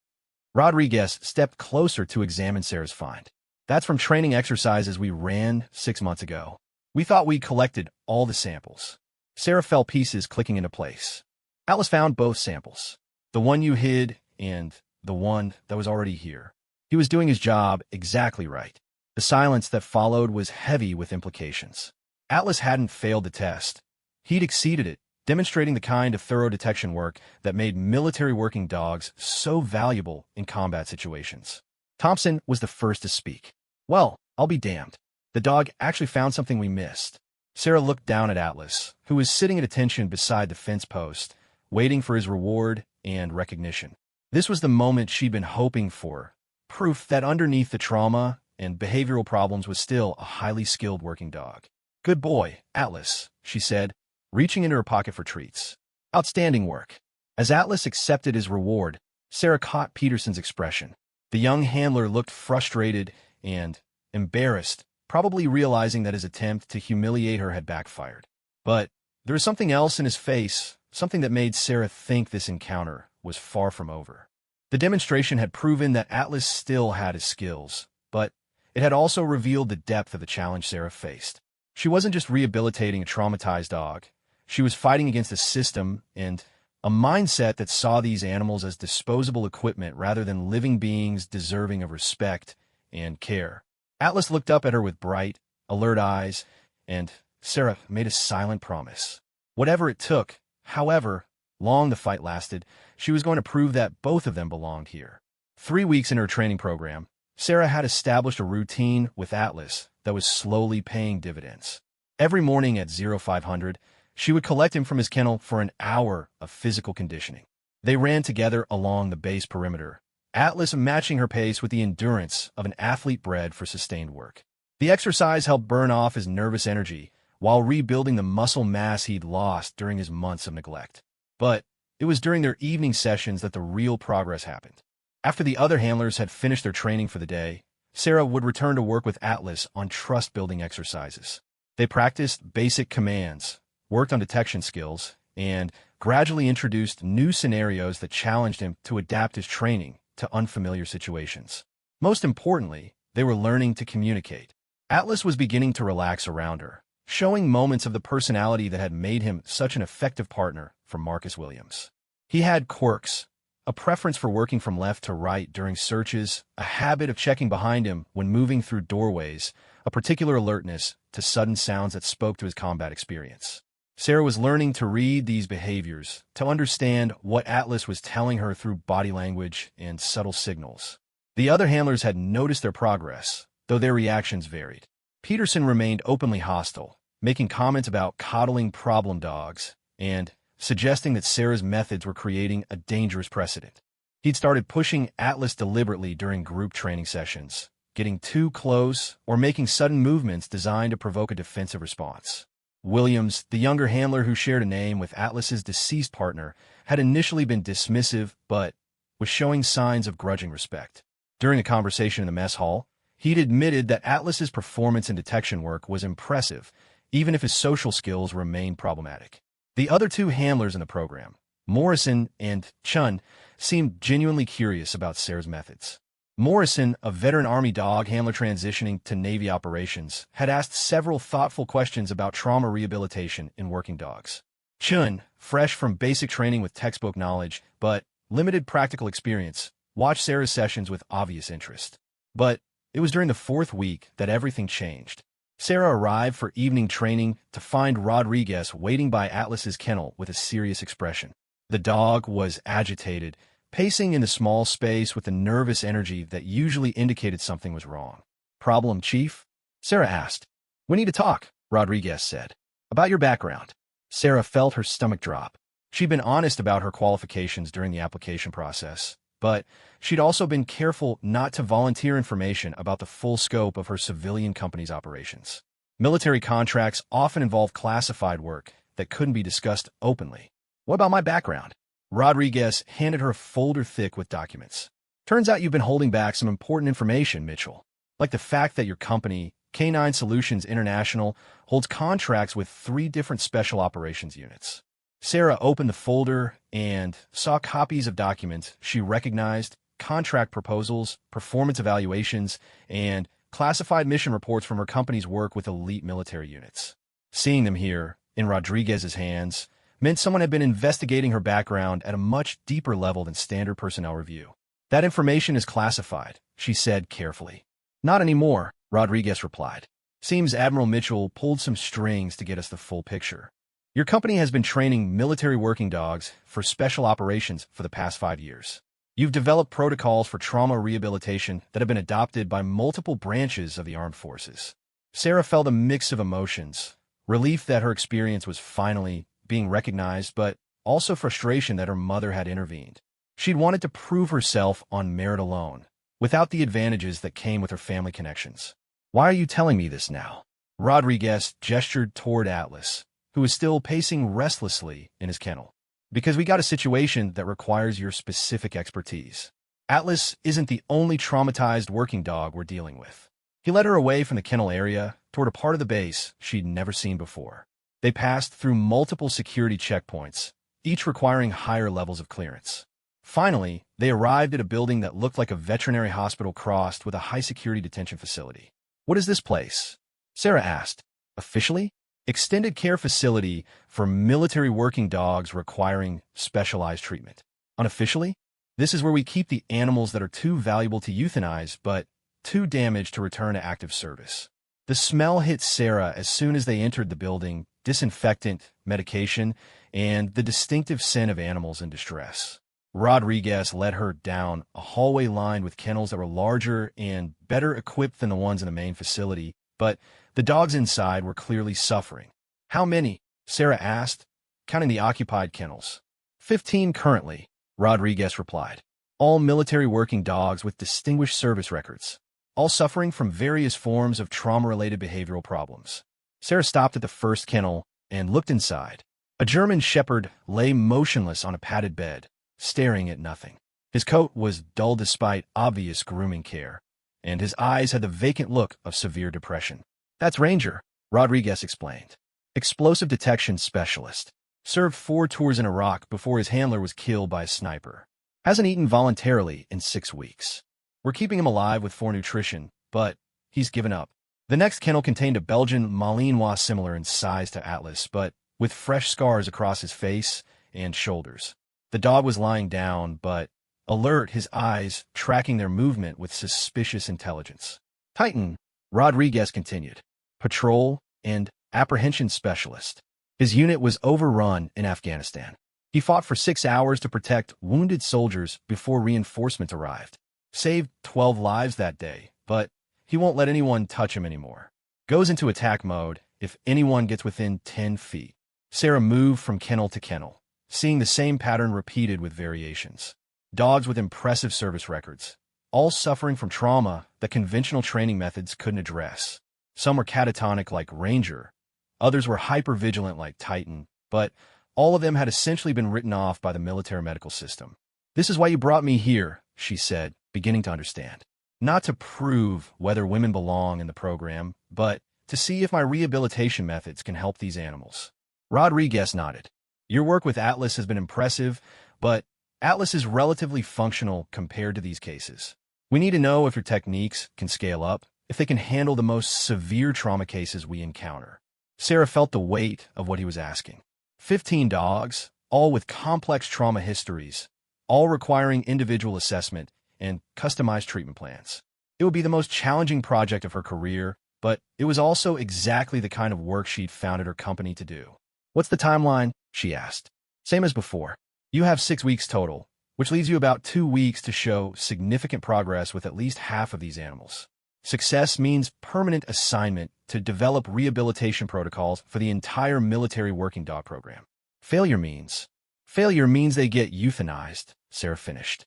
Rodriguez stepped closer to examine Sarah's find. That's from training exercises we ran 6 months ago. We thought we collected all the samples. Sarah felt pieces clicking into place. Atlas found both samples. The one you hid and the one that was already here. He was doing his job exactly right. The silence that followed was heavy with implications. Atlas hadn't failed the test. He'd exceeded it, demonstrating the kind of thorough detection work that made military working dogs so valuable in combat situations. Thompson was the first to speak. Well, I'll be damned. The dog actually found something we missed. Sarah looked down at Atlas, who was sitting at attention beside the fence post, waiting for his reward and recognition. This was the moment she'd been hoping for, proof that underneath the trauma and behavioral problems was still a highly skilled working dog. Good boy, Atlas, she said, reaching into her pocket for treats. Outstanding work. As Atlas accepted his reward, Sarah caught Peterson's expression. The young handler looked frustrated and embarrassed, probably realizing that his attempt to humiliate her had backfired. But there was something else in his face, something that made Sarah think this encounter was far from over. The demonstration had proven that Atlas still had his skills, but it had also revealed the depth of the challenge Sarah faced. She wasn't just rehabilitating a traumatized dog. She was fighting against a system and a mindset that saw these animals as disposable equipment rather than living beings deserving of respect and care. Atlas looked up at her with bright, alert eyes, and Sarah made a silent promise. Whatever it took, however long the fight lasted, she was going to prove that both of them belonged here. 3 weeks in her training program, Sarah had established a routine with Atlas that was slowly paying dividends. Every morning at 0500, she would collect him from his kennel for an hour of physical conditioning. They ran together along the base perimeter, Atlas matching her pace with the endurance of an athlete bred for sustained work. The exercise helped burn off his nervous energy while rebuilding the muscle mass he'd lost during his months of neglect. But it was during their evening sessions that the real progress happened. After the other handlers had finished their training for the day, Sarah would return to work with Atlas on trust-building exercises. They practiced basic commands, worked on detection skills, and gradually introduced new scenarios that challenged him to adapt his training to unfamiliar situations. Most importantly, they were learning to communicate. Atlas was beginning to relax around her, showing moments of the personality that had made him such an effective partner for Marcus Williams. He had quirks, a preference for working from left to right during searches, a habit of checking behind him when moving through doorways, a particular alertness to sudden sounds that spoke to his combat experience. Sarah was learning to read these behaviors, to understand what Atlas was telling her through body language and subtle signals. The other handlers had noticed their progress, though their reactions varied. Peterson remained openly hostile, making comments about coddling problem dogs and suggesting that Sarah's methods were creating a dangerous precedent. He'd started pushing Atlas deliberately during group training sessions, getting too close or making sudden movements designed to provoke a defensive response. Williams, the younger handler who shared a name with Atlas's deceased partner, had initially been dismissive but was showing signs of grudging respect. During a conversation in the mess hall, he'd admitted that Atlas's performance in detection work was impressive, even if his social skills remained problematic. The other two handlers in the program, Morrison and Chun, seemed genuinely curious about Sarah's methods. Morrison, a veteran Army dog handler transitioning to Navy operations, had asked several thoughtful questions about trauma rehabilitation in working dogs. Chun, fresh from basic training with textbook knowledge but limited practical experience, watched Sarah's sessions with obvious interest. But it was during the 4th week that everything changed. Sarah arrived for evening training to find Rodriguez waiting by Atlas's kennel with a serious expression. The dog was agitated, pacing in the small space with the nervous energy that usually indicated something was wrong. "Problem, Chief?" Sarah asked. "We need to talk," Rodriguez said. "About your background." Sarah felt her stomach drop. She'd been honest about her qualifications during the application process, but she'd also been careful not to volunteer information about the full scope of her civilian company's operations. Military contracts often involve classified work that couldn't be discussed openly. "What about my background?" Rodriguez handed her a folder thick with documents. "Turns out you've been holding back some important information, Mitchell, like the fact that your company, K9 Solutions International, holds contracts with 3 different special operations units." Sarah opened the folder and saw copies of documents she recognized, contract proposals, performance evaluations, and classified mission reports from her company's work with elite military units. Seeing them here, in Rodriguez's hands, meant someone had been investigating her background at a much deeper level than standard personnel review. "That information is classified," she said carefully. "Not anymore," Rodriguez replied. "Seems Admiral Mitchell pulled some strings to get us the full picture. Your company has been training military working dogs for special operations for the past 5 years. You've developed protocols for trauma rehabilitation that have been adopted by multiple branches of the armed forces." Sarah felt a mix of emotions, relief that her experience was finally being recognized, but also frustration that her mother had intervened. She'd wanted to prove herself on merit alone, without the advantages that came with her family connections. "Why are you telling me this now?" Rodriguez gestured toward Atlas, who was still pacing restlessly in his kennel. "Because we got a situation that requires your specific expertise. Atlas isn't the only traumatized working dog we're dealing with." He led her away from the kennel area toward a part of the base she'd never seen before. They passed through multiple security checkpoints, each requiring higher levels of clearance. Finally, they arrived at a building that looked like a veterinary hospital crossed with a high-security detention facility. "What is this place?" Sarah asked. "Officially? Extended care facility for military working dogs requiring specialized treatment. Unofficially? This is where we keep the animals that are too valuable to euthanize but too damaged to return to active service." The smell hit Sarah as soon as they entered the building, disinfectant, medication, and the distinctive scent of animals in distress. Rodriguez led her down a hallway lined with kennels that were larger and better equipped than the ones in the main facility, but the dogs inside were clearly suffering. "How many?" Sarah asked, counting the occupied kennels. 15 currently, Rodriguez replied. "All military working dogs with distinguished service records, all suffering from various forms of trauma-related behavioral problems." Sarah stopped at the first kennel and looked inside. A German shepherd lay motionless on a padded bed, staring at nothing. His coat was dull despite obvious grooming care, and his eyes had the vacant look of severe depression. "That's Ranger," Rodriguez explained. "Explosive detection specialist. Served 4 tours in Iraq before his handler was killed by a sniper. Hasn't eaten voluntarily in 6 weeks. We're keeping him alive with 4 nutrition, but he's given up." The next kennel contained a Belgian Malinois similar in size to Atlas, but with fresh scars across his face and shoulders. The dog was lying down, but alert, his eyes tracking their movement with suspicious intelligence. "Titan," Rodriguez continued. "Patrol and apprehension specialist. His unit was overrun in Afghanistan. He fought for 6 hours to protect wounded soldiers before reinforcements arrived. Saved 12 lives that day, but he won't let anyone touch him anymore. Goes into attack mode if anyone gets within 10 feet. Sarah moved from kennel to kennel, seeing the same pattern repeated with variations. Dogs with impressive service records, all suffering from trauma that conventional training methods couldn't address. Some were catatonic like Ranger, others were hypervigilant like Titan, but all of them had essentially been written off by the military medical system. "This is why you brought me here," she said, beginning to understand. "Not to prove whether women belong in the program, but to see if my rehabilitation methods can help these animals." Rodriguez nodded. "Your work with Atlas has been impressive, but Atlas is relatively functional compared to these cases. We need to know if your techniques can scale up, if they can handle the most severe trauma cases we encounter." Sarah felt the weight of what he was asking. 15 dogs, all with complex trauma histories, all requiring individual assessment and customized treatment plans. It would be the most challenging project of her career, but it was also exactly the kind of work she'd founded her company to do. "What's the timeline?" she asked. "Same as before. You have 6 weeks total, which leaves you about 2 weeks to show significant progress with at least half of these animals. Success means permanent assignment to develop rehabilitation protocols for the entire military working dog program. Failure means they get euthanized," Sarah finished.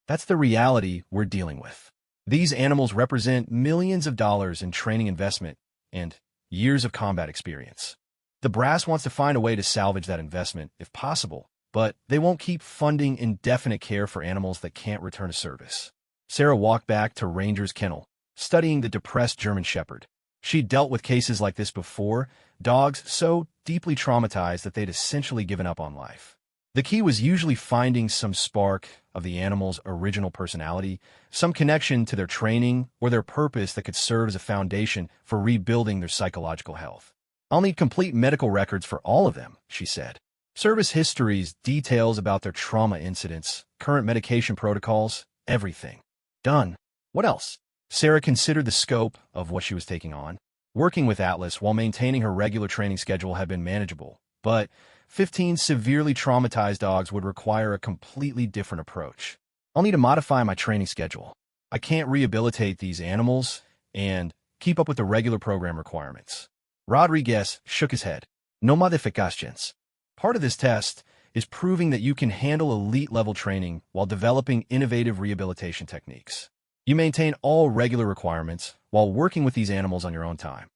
"That's the reality we're dealing with. These animals represent millions of dollars in training investment and years of combat experience. The brass wants to find a way to salvage that investment if possible, but they won't keep funding indefinite care for animals that can't return to service." Sarah walked back to Ranger's kennel, studying the depressed German shepherd. She'd dealt with cases like this before, dogs so deeply traumatized that they'd essentially given up on life. The key was usually finding some spark of the animal's original personality, some connection to their training or their purpose that could serve as a foundation for rebuilding their psychological health. "I'll need complete medical records for all of them," she said. "Service histories, details about their trauma incidents, current medication protocols, everything." "Done. What else?" Sarah considered the scope of what she was taking on. Working with Atlas while maintaining her regular training schedule had been manageable, but 15 severely traumatized dogs would require a completely different approach. "I'll need to modify my training schedule. I can't rehabilitate these animals and keep up with the regular program requirements." Rodriguez shook his head. "No modifications. Part of this test is proving that you can handle elite-level training while developing innovative rehabilitation techniques. You maintain all regular requirements while working with these animals on your own time."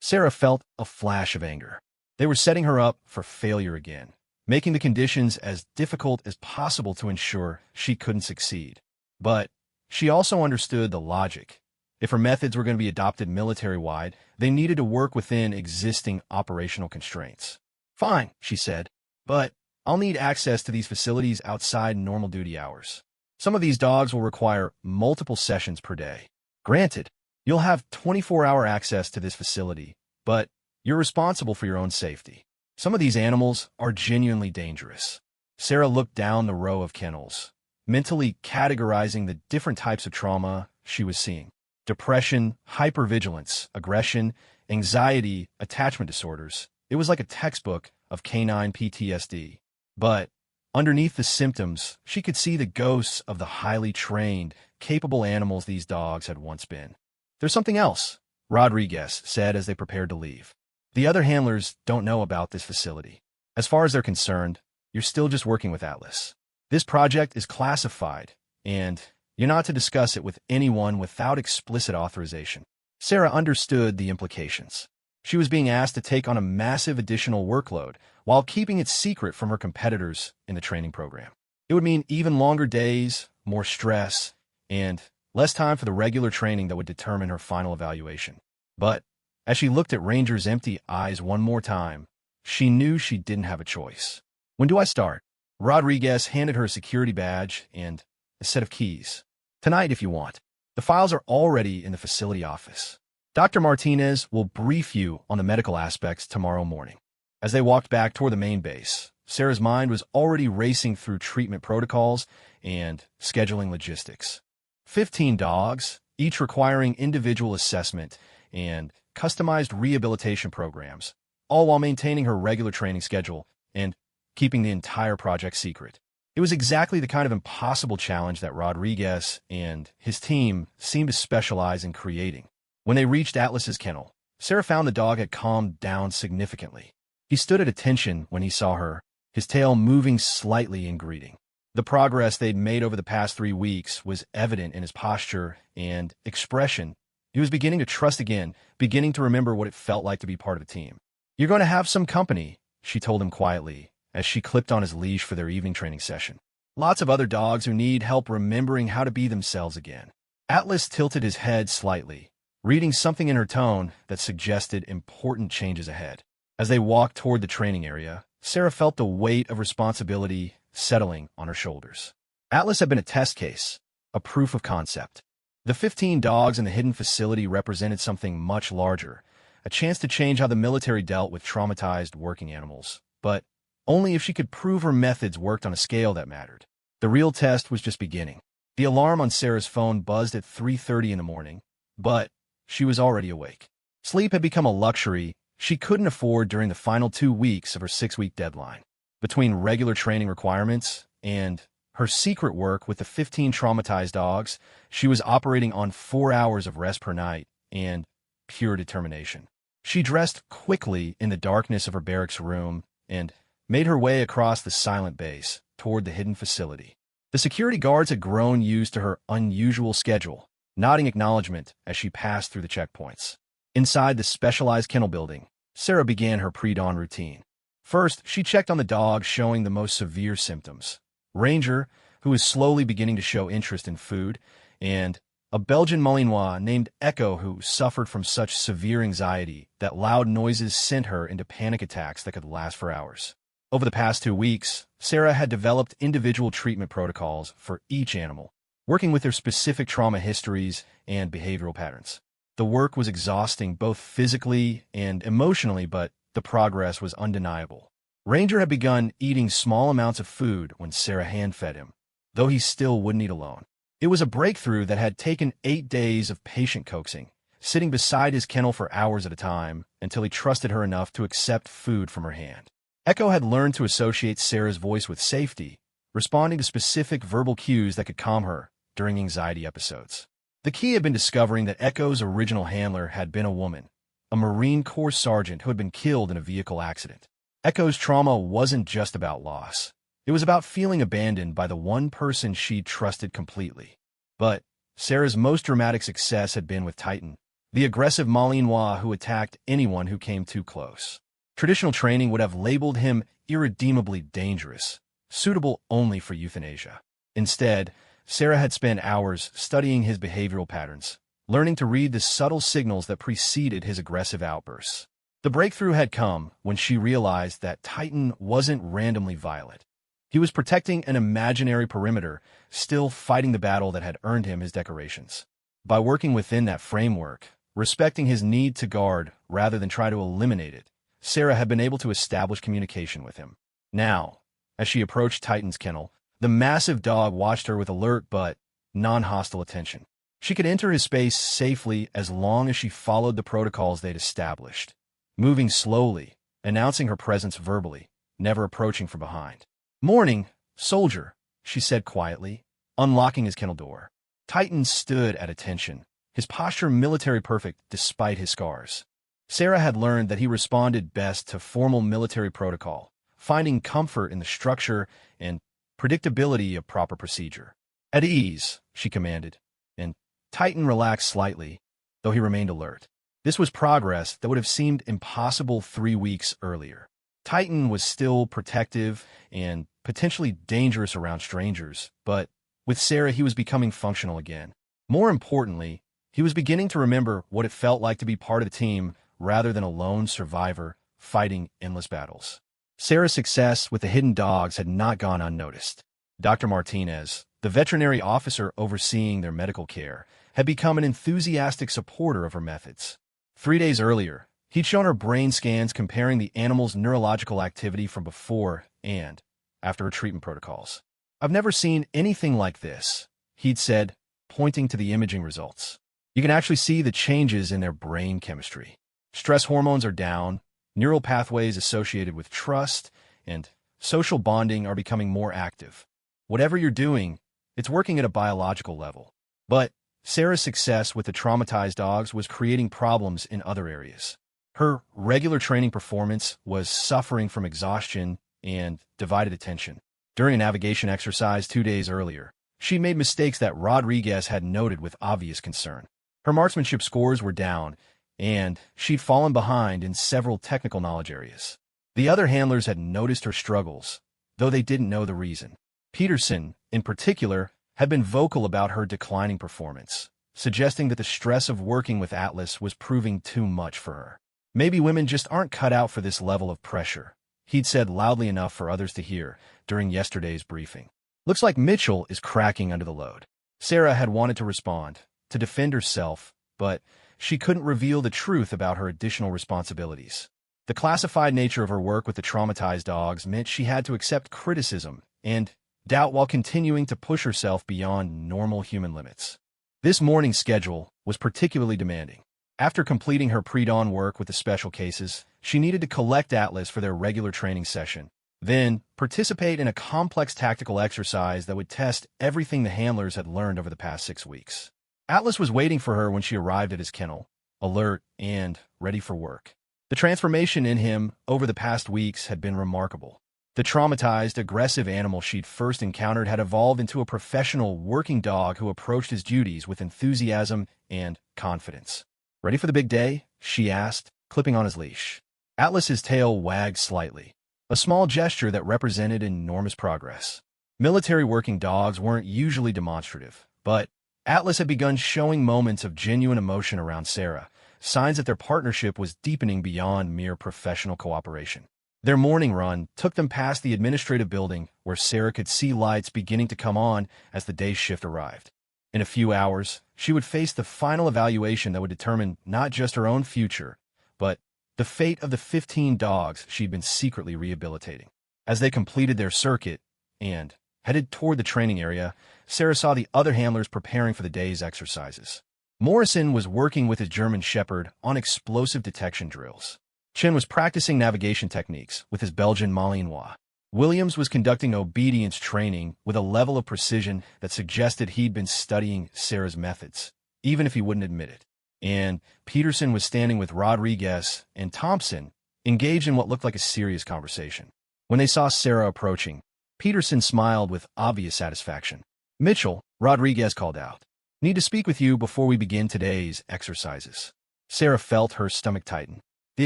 Sarah felt a flash of anger. They were setting her up for failure again, making the conditions as difficult as possible to ensure she couldn't succeed. But she also understood the logic. If her methods were going to be adopted military-wide, they needed to work within existing operational constraints. "Fine," she said, "but I'll need access to these facilities outside normal duty hours. Some of these dogs will require multiple sessions per day. Granted, you'll have 24-hour access to this facility, but you're responsible for your own safety. Some of these animals are genuinely dangerous." Sarah looked down the row of kennels, mentally categorizing the different types of trauma she was seeing: depression, hypervigilance, aggression, anxiety, attachment disorders, It was like a textbook of canine PTSD. But underneath the symptoms, she could see the ghosts of the highly trained, capable animals these dogs had once been. "There's something else," Rodriguez said as they prepared to leave. "The other handlers don't know about this facility. As far as they're concerned, you're still just working with Atlas. This project is classified, and you're not to discuss it with anyone without explicit authorization." Sarah understood the implications. She was being asked to take on a massive additional workload while keeping it secret from her competitors in the training program. It would mean even longer days, more stress, and less time for the regular training that would determine her final evaluation. But as she looked at Ranger's empty eyes one more time, she knew she didn't have a choice. "When do I start?" Rodriguez handed her a security badge and a set of keys. "Tonight, if you want. The files are already in the facility office. Dr. Martinez will brief you on the medical aspects tomorrow morning." As they walked back toward the main base, Sarah's mind was already racing through treatment protocols and scheduling logistics. 15 dogs, each requiring individual assessment and customized rehabilitation programs, all while maintaining her regular training schedule and keeping the entire project secret. It was exactly the kind of impossible challenge that Rodriguez and his team seemed to specialize in creating. When they reached Atlas's kennel, Sarah found the dog had calmed down significantly. He stood at attention when he saw her, his tail moving slightly in greeting. The progress they'd made over the past 3 weeks was evident in his posture and expression. He was beginning to trust again, beginning to remember what it felt like to be part of a team. "You're going to have some company," she told him quietly, as she clipped on his leash for their evening training session. "Lots of other dogs who need help remembering how to be themselves again." Atlas tilted his head slightly, reading something in her tone that suggested important changes ahead. As they walked toward the training area, Sarah felt the weight of responsibility settling on her shoulders. Atlas had been a test case, a proof of concept. The 15 dogs in the hidden facility represented something much larger, a chance to change how the military dealt with traumatized working animals, but only if she could prove her methods worked on a scale that mattered. The real test was just beginning. The alarm on Sarah's phone buzzed at 3:30 in the morning, but she was already awake. Sleep had become a luxury she couldn't afford during the final 2 weeks of her 6-week deadline. Between regular training requirements and her secret work with the 15 traumatized dogs, she was operating on 4 hours of rest per night and pure determination. She dressed quickly in the darkness of her barracks room and made her way across the silent base toward the hidden facility. The security guards had grown used to her unusual schedule, nodding acknowledgement as she passed through the checkpoints. Inside the specialized kennel building, Sarah began her pre-dawn routine. First, she checked on the dog showing the most severe symptoms. Ranger, who was slowly beginning to show interest in food, and a Belgian Malinois named Echo, who suffered from such severe anxiety that loud noises sent her into panic attacks that could last for hours. Over the past 2 weeks, Sarah had developed individual treatment protocols for each animal, working with their specific trauma histories and behavioral patterns. The work was exhausting both physically and emotionally, but the progress was undeniable. Ranger had begun eating small amounts of food when Sarah hand-fed him, though he still wouldn't eat alone. It was a breakthrough that had taken 8 days of patient coaxing, sitting beside his kennel for hours at a time until he trusted her enough to accept food from her hand. Echo had learned to associate Sarah's voice with safety, responding to specific verbal cues that could calm her during anxiety episodes. The key had been discovering that Echo's original handler had been a woman, a Marine Corps sergeant who had been killed in a vehicle accident. Echo's trauma wasn't just about loss. It was about feeling abandoned by the one person she'd trusted completely. But Sarah's most dramatic success had been with Titan, the aggressive Malinois who attacked anyone who came too close. Traditional training would have labeled him irredeemably dangerous, suitable only for euthanasia. Instead, Sarah had spent hours studying his behavioral patterns, learning to read the subtle signals that preceded his aggressive outbursts. The breakthrough had come when she realized that Titan wasn't randomly violent. He was protecting an imaginary perimeter, still fighting the battle that had earned him his decorations. By working within that framework, respecting his need to guard rather than try to eliminate it, Sarah had been able to establish communication with him. Now, as she approached Titan's kennel, the massive dog watched her with alert but non-hostile attention. She could enter his space safely as long as she followed the protocols they'd established. Moving slowly, announcing her presence verbally, never approaching from behind. "Morning, soldier," she said quietly, unlocking his kennel door. Titan stood at attention, his posture military perfect despite his scars. Sarah had learned that he responded best to formal military protocol, finding comfort in the structure and predictability of proper procedure. "At ease," she commanded, and Titan relaxed slightly, though he remained alert. This was progress that would have seemed impossible 3 weeks earlier. Titan was still protective and potentially dangerous around strangers, but with Sarah he was becoming functional again. More importantly, he was beginning to remember what it felt like to be part of a team rather than a lone survivor fighting endless battles. Sarah's success with the hidden dogs had not gone unnoticed. Dr. Martinez, the veterinary officer overseeing their medical care, had become an enthusiastic supporter of her methods. 3 days earlier, he'd shown her brain scans comparing the animal's neurological activity from before and after her treatment protocols. "I've never seen anything like this," he'd said, pointing to the imaging results. "You can actually see the changes in their brain chemistry. Stress hormones are down, neural pathways associated with trust and social bonding are becoming more active. Whatever you're doing, it's working at a biological level." But Sarah's success with the traumatized dogs was creating problems in other areas. Her regular training performance was suffering from exhaustion and divided attention. During a navigation exercise 2 days earlier, she made mistakes that Rodriguez had noted with obvious concern. Her marksmanship scores were down, and she'd fallen behind in several technical knowledge areas. The other handlers had noticed her struggles, though they didn't know the reason. Peterson, in particular, had been vocal about her declining performance, suggesting that the stress of working with Atlas was proving too much for her. "Maybe women just aren't cut out for this level of pressure," he'd said loudly enough for others to hear during yesterday's briefing. "Looks like Mitchell is cracking under the load." Sarah had wanted to respond, to defend herself, but she couldn't reveal the truth about her additional responsibilities. The classified nature of her work with the traumatized dogs meant she had to accept criticism and doubt while continuing to push herself beyond normal human limits. This morning's schedule was particularly demanding. After completing her pre-dawn work with the special cases, she needed to collect Atlas for their regular training session, then participate in a complex tactical exercise that would test everything the handlers had learned over the past 6 weeks. Atlas was waiting for her when she arrived at his kennel, alert and ready for work. The transformation in him over the past weeks had been remarkable. The traumatized, aggressive animal she'd first encountered had evolved into a professional working dog who approached his duties with enthusiasm and confidence. "Ready for the big day?" she asked, clipping on his leash. Atlas's tail wagged slightly, a small gesture that represented enormous progress. Military working dogs weren't usually demonstrative, but Atlas had begun showing moments of genuine emotion around Sarah, signs that their partnership was deepening beyond mere professional cooperation. Their morning run took them past the administrative building where Sarah could see lights beginning to come on as the day's shift arrived. In a few hours, she would face the final evaluation that would determine not just her own future, but the fate of the 15 dogs she'd been secretly rehabilitating. As they completed their circuit and headed toward the training area, Sarah saw the other handlers preparing for the day's exercises. Morrison was working with his German Shepherd on explosive detection drills. Chen was practicing navigation techniques with his Belgian Malinois. Williams was conducting obedience training with a level of precision that suggested he'd been studying Sarah's methods, even if he wouldn't admit it. And Peterson was standing with Rodriguez and Thompson, engaged in what looked like a serious conversation. When they saw Sarah approaching, Peterson smiled with obvious satisfaction. "Mitchell," Rodriguez called out, "need to speak with you before we begin today's exercises." Sarah felt her stomach tighten. The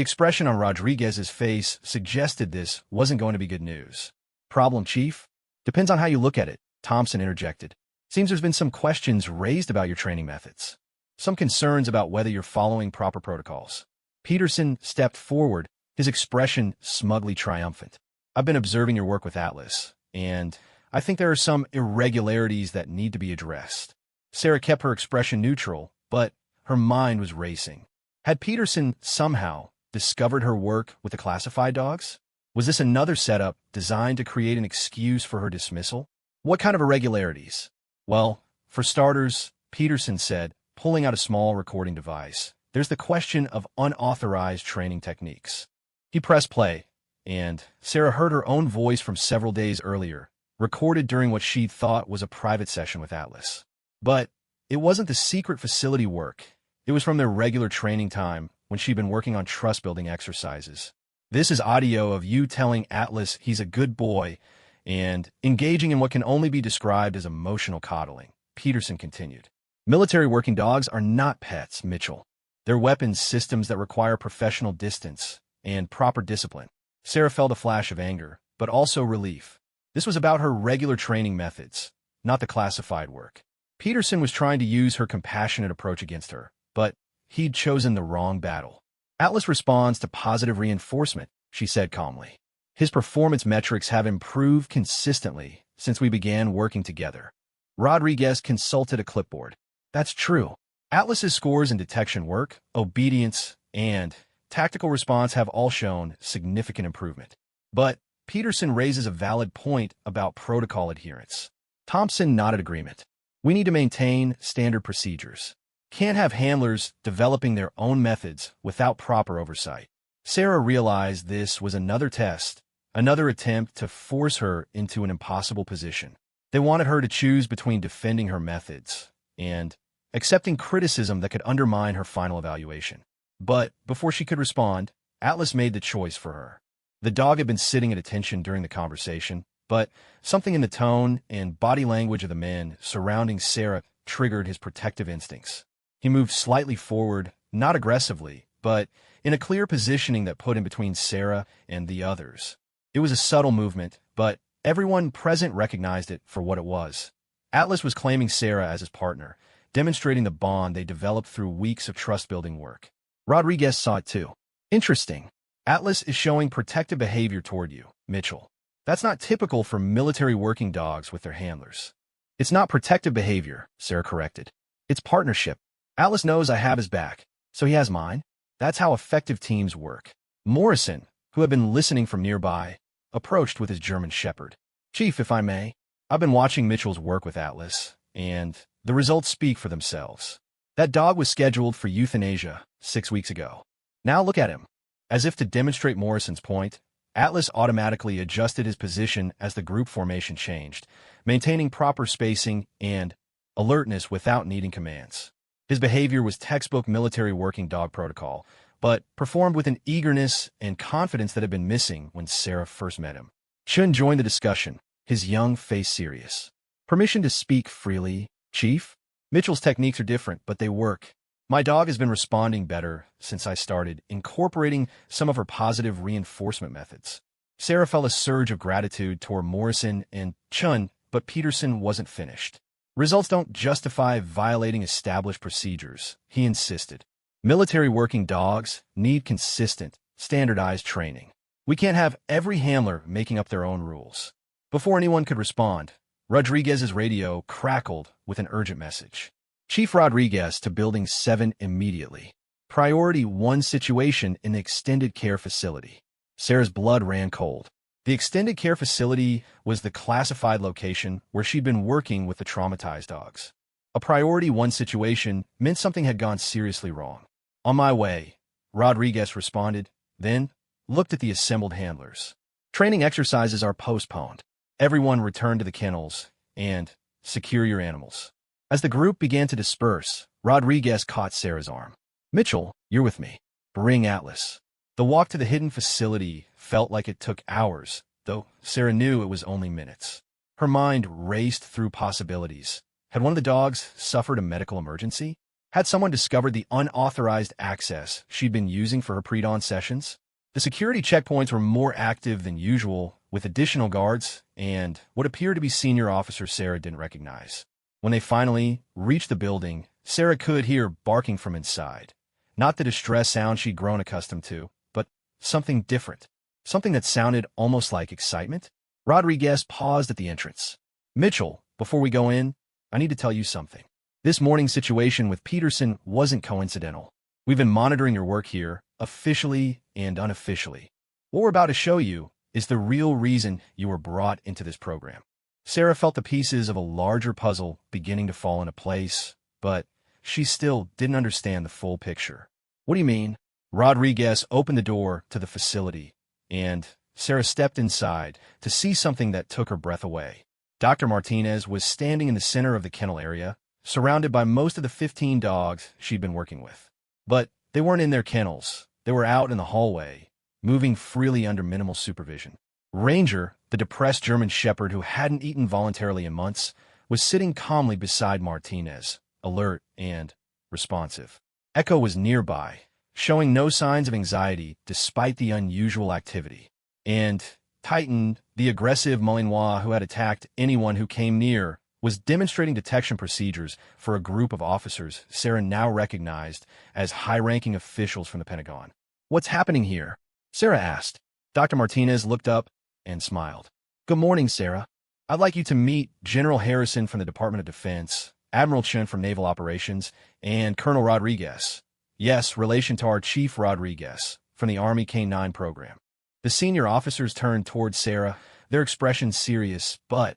expression on Rodriguez's face suggested this wasn't going to be good news. "Problem, Chief?" "Depends on how you look at it," Thompson interjected. "Seems there's been some questions raised about your training methods. Some concerns about whether you're following proper protocols." Peterson stepped forward, his expression smugly triumphant. "I've been observing your work with Atlas, and I think there are some irregularities that need to be addressed." Sarah kept her expression neutral, but her mind was racing. Had Peterson somehow discovered her work with the classified dogs? Was this another setup designed to create an excuse for her dismissal? What kind of irregularities? "Well, for starters," Peterson said, pulling out a small recording device, "there's the question of unauthorized training techniques. He pressed play, and Sarah heard her own voice from several days earlier, recorded during what she thought was a private session with Atlas. But it wasn't the secret facility work. It was from their regular training time when she'd been working on trust-building exercises. This is audio of you telling Atlas he's a good boy and engaging in what can only be described as emotional coddling. Peterson continued. Military working dogs are not pets, Mitchell. They're weapons systems that require professional distance and proper discipline. Sarah felt a flash of anger, but also relief. This was about her regular training methods, not the classified work. Peterson was trying to use her compassionate approach against her, but he'd chosen the wrong battle. Atlas responds to positive reinforcement, she said calmly. His performance metrics have improved consistently since we began working together. Rodriguez consulted a clipboard. That's true. Atlas's scores in detection work, obedience, and tactical response have all shown significant improvement. But Peterson raises a valid point about protocol adherence. Thompson nodded agreement. We need to maintain standard procedures. Can't have handlers developing their own methods without proper oversight. Sarah realized this was another test, another attempt to force her into an impossible position. They wanted her to choose between defending her methods and accepting criticism that could undermine her final evaluation. But before she could respond, Atlas made the choice for her. The dog had been sitting at attention during the conversation, but something in the tone and body language of the men surrounding Sarah triggered his protective instincts. He moved slightly forward, not aggressively, but in a clear positioning that put him between Sarah and the others. It was a subtle movement, but everyone present recognized it for what it was. Atlas was claiming Sarah as his partner, demonstrating the bond they developed through weeks of trust-building work. Rodriguez saw it too. Interesting. Atlas is showing protective behavior toward you, Mitchell. That's not typical for military working dogs with their handlers. It's not protective behavior, Sarah corrected. It's partnership. Atlas knows I have his back, so he has mine. That's how effective teams work. Morrison, who had been listening from nearby, approached with his German shepherd. Chief, if I may, I've been watching Mitchell's work with Atlas, and the results speak for themselves. That dog was scheduled for euthanasia 6 weeks ago. Now look at him. As if to demonstrate Morrison's point, Atlas automatically adjusted his position as the group formation changed, maintaining proper spacing and alertness without needing commands. His behavior was textbook military working dog protocol, but performed with an eagerness and confidence that had been missing when Sarah first met him. Chun joined the discussion, his young face serious. Permission to speak freely, Chief? Mitchell's techniques are different, but they work. My dog has been responding better since I started incorporating some of her positive reinforcement methods. Sarah felt a surge of gratitude toward Morrison and Chun, but Peterson wasn't finished. Results don't justify violating established procedures, he insisted. Military working dogs need consistent, standardized training. We can't have every handler making up their own rules. Before anyone could respond, Rodriguez's radio crackled with an urgent message. Chief Rodriguez to Building 7 immediately. Priority 1 situation in the extended care facility. Sarah's blood ran cold. The extended care facility was the classified location where she'd been working with the traumatized dogs. A priority 1 situation meant something had gone seriously wrong. On my way, Rodriguez responded, then looked at the assembled handlers. Training exercises are postponed. Everyone return to the kennels and secure your animals. As the group began to disperse, Rodriguez caught Sarah's arm. Mitchell, you're with me. Bring Atlas. The walk to the hidden facility felt like it took hours, though Sarah knew it was only minutes. Her mind raced through possibilities. Had one of the dogs suffered a medical emergency? Had someone discovered the unauthorized access she'd been using for her pre-dawn sessions? The security checkpoints were more active than usual, with additional guards and what appeared to be senior officers Sarah didn't recognize. When they finally reached the building, Sarah could hear barking from inside. Not the distress sound she'd grown accustomed to, but something different. Something that sounded almost like excitement. Rodriguez paused at the entrance. Mitchell, before we go in, I need to tell you something. This morning's situation with Peterson wasn't coincidental. We've been monitoring your work here, officially and unofficially. What we're about to show you is the real reason you were brought into this program. Sarah felt the pieces of a larger puzzle beginning to fall into place, but she still didn't understand the full picture. What do you mean? Rodriguez opened the door to the facility, and Sarah stepped inside to see something that took her breath away. Dr. Martinez was standing in the center of the kennel area, surrounded by most of the 15 dogs she'd been working with. But they weren't in their kennels. They were out in the hallway, moving freely under minimal supervision. Ranger, the depressed German shepherd who hadn't eaten voluntarily in months, was sitting calmly beside Martinez, alert and responsive. Echo was nearby, showing no signs of anxiety despite the unusual activity. And Titan, the aggressive Malinois who had attacked anyone who came near, was demonstrating detection procedures for a group of officers Sarah now recognized as high-ranking officials from the Pentagon. "What's happening here?" Sarah asked. Dr. Martinez looked up and smiled. "Good morning, Sarah. I'd like you to meet General Harrison from the Department of Defense, Admiral Chen from Naval Operations, and Colonel Rodriguez. Yes, relation to our Chief Rodriguez from the Army K-9 program." The senior officers turned toward Sarah, their expressions serious but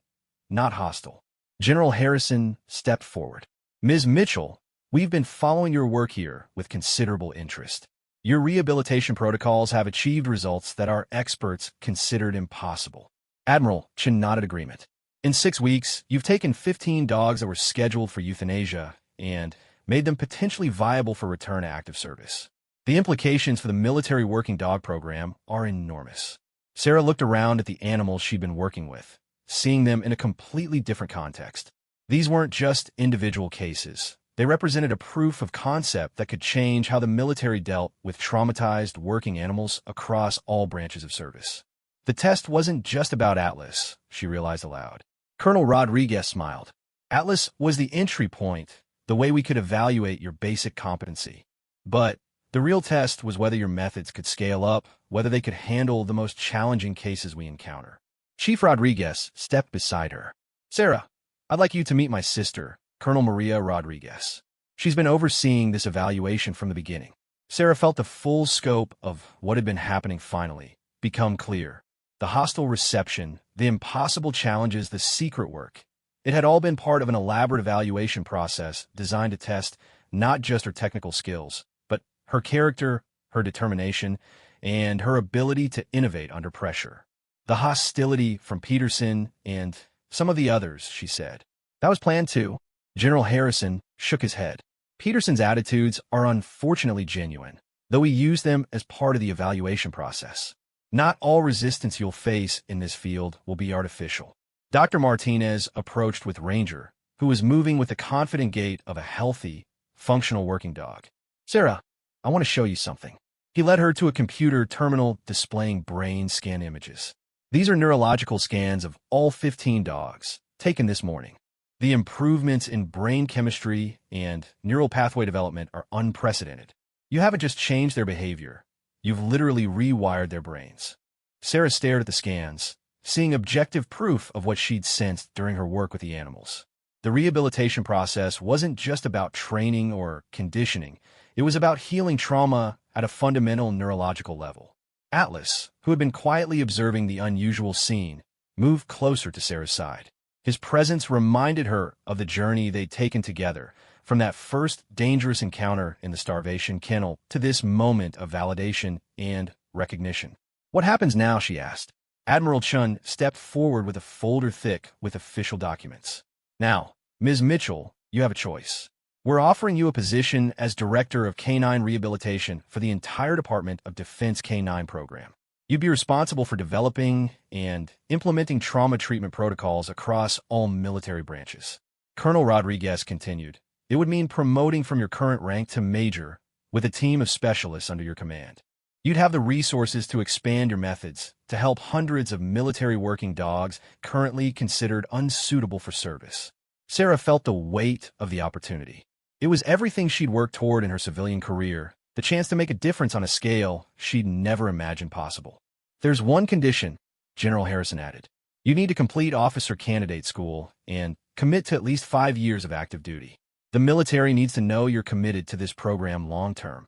not hostile. General Harrison stepped forward. "Ms. Mitchell, we've been following your work here with considerable interest. Your rehabilitation protocols have achieved results that our experts considered impossible." Admiral Chen nodded agreement. "In 6 weeks, you've taken 15 dogs that were scheduled for euthanasia and made them potentially viable for return to active service. The implications for the military working dog program are enormous." Sarah looked around at the animals she'd been working with, seeing them in a completely different context. These weren't just individual cases. They represented a proof of concept that could change how the military dealt with traumatized working animals across all branches of service. The test wasn't just about Atlas, she realized aloud. Colonel Rodriguez smiled. "Atlas was the entry point, the way we could evaluate your basic competency. But the real test was whether your methods could scale up, whether they could handle the most challenging cases we encounter." Chief Rodriguez stepped beside her. "Sarah, I'd like you to meet my sister, Colonel Maria Rodriguez. She's been overseeing this evaluation from the beginning." Sarah felt the full scope of what had been happening finally become clear. The hostile reception, the impossible challenges, the secret work. It had all been part of an elaborate evaluation process designed to test not just her technical skills, but her character, her determination, and her ability to innovate under pressure. "The hostility from Peterson and some of the others," she said. "That was planned too." General Harrison shook his head. "Peterson's attitudes are unfortunately genuine, though he used them as part of the evaluation process. Not all resistance you'll face in this field will be artificial." Dr. Martinez approached with Ranger, who was moving with the confident gait of a healthy, functional working dog. "Sarah, I want to show you something." He led her to a computer terminal displaying brain scan images. "These are neurological scans of all 15 dogs, taken this morning. The improvements in brain chemistry and neural pathway development are unprecedented. You haven't just changed their behavior, you've literally rewired their brains." Sarah stared at the scans, seeing objective proof of what she'd sensed during her work with the animals. The rehabilitation process wasn't just about training or conditioning, it was about healing trauma at a fundamental neurological level. Atlas, who had been quietly observing the unusual scene, moved closer to Sarah's side. His presence reminded her of the journey they'd taken together, from that first dangerous encounter in the starvation kennel to this moment of validation and recognition. "What happens now?" she asked. Admiral Chun stepped forward with a folder thick with official documents. "Now, Ms. Mitchell, you have a choice. We're offering you a position as Director of K-9 Rehabilitation for the entire Department of Defense K-9 program. You'd be responsible for developing and implementing trauma treatment protocols across all military branches." Colonel Rodriguez continued. "It would mean promoting from your current rank to Major with a team of specialists under your command. You'd have the resources to expand your methods to help hundreds of military working dogs currently considered unsuitable for service." Sarah felt the weight of the opportunity. It was everything she'd worked toward in her civilian career, the chance to make a difference on a scale she'd never imagined possible. "There's one condition," General Harrison added. "You need to complete officer candidate school and commit to at least 5 years of active duty. The military needs to know you're committed to this program long-term."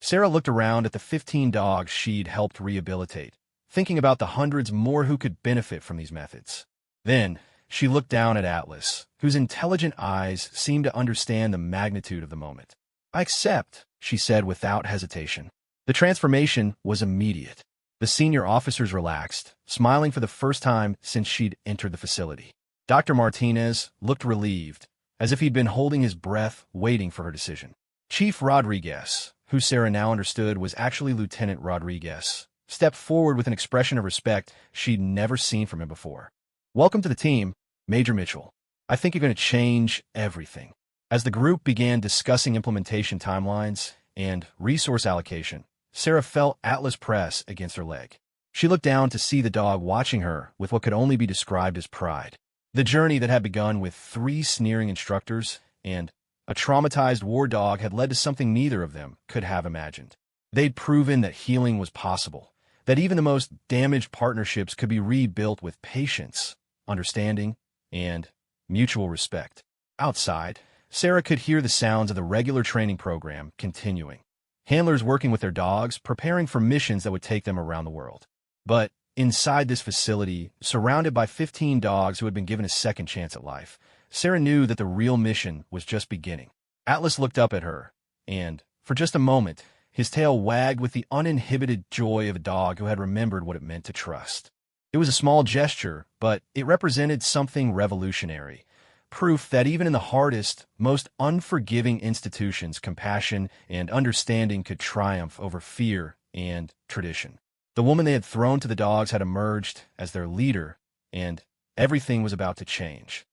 Sarah looked around at the 15 dogs she'd helped rehabilitate, thinking about the hundreds more who could benefit from these methods. Then, she looked down at Atlas, whose intelligent eyes seemed to understand the magnitude of the moment. "I accept," she said without hesitation. The transformation was immediate. The senior officers relaxed, smiling for the first time since she'd entered the facility. Dr. Martinez looked relieved, as if he'd been holding his breath, waiting for her decision. Chief Rodriguez, who Sarah now understood was actually Lieutenant Rodriguez, stepped forward with an expression of respect she'd never seen from him before. "Welcome to the team, Major Mitchell. I think you're going to change everything." As the group began discussing implementation timelines and resource allocation, Sarah felt Atlas press against her leg. She looked down to see the dog watching her with what could only be described as pride. The journey that had begun with 3 sneering instructors and a traumatized war dog had led to something neither of them could have imagined. They'd proven that healing was possible, that even the most damaged partnerships could be rebuilt with patience, understanding, and mutual respect. Outside, Sarah could hear the sounds of the regular training program continuing. Handlers working with their dogs, preparing for missions that would take them around the world. But inside this facility, surrounded by 15 dogs who had been given a second chance at life, Sarah knew that the real mission was just beginning. Atlas looked up at her, and, for just a moment, his tail wagged with the uninhibited joy of a dog who had remembered what it meant to trust. It was a small gesture, but it represented something revolutionary. Proof that even in the hardest, most unforgiving institutions, compassion and understanding could triumph over fear and tradition. The woman they had thrown to the dogs had emerged as their leader, and everything was about to change.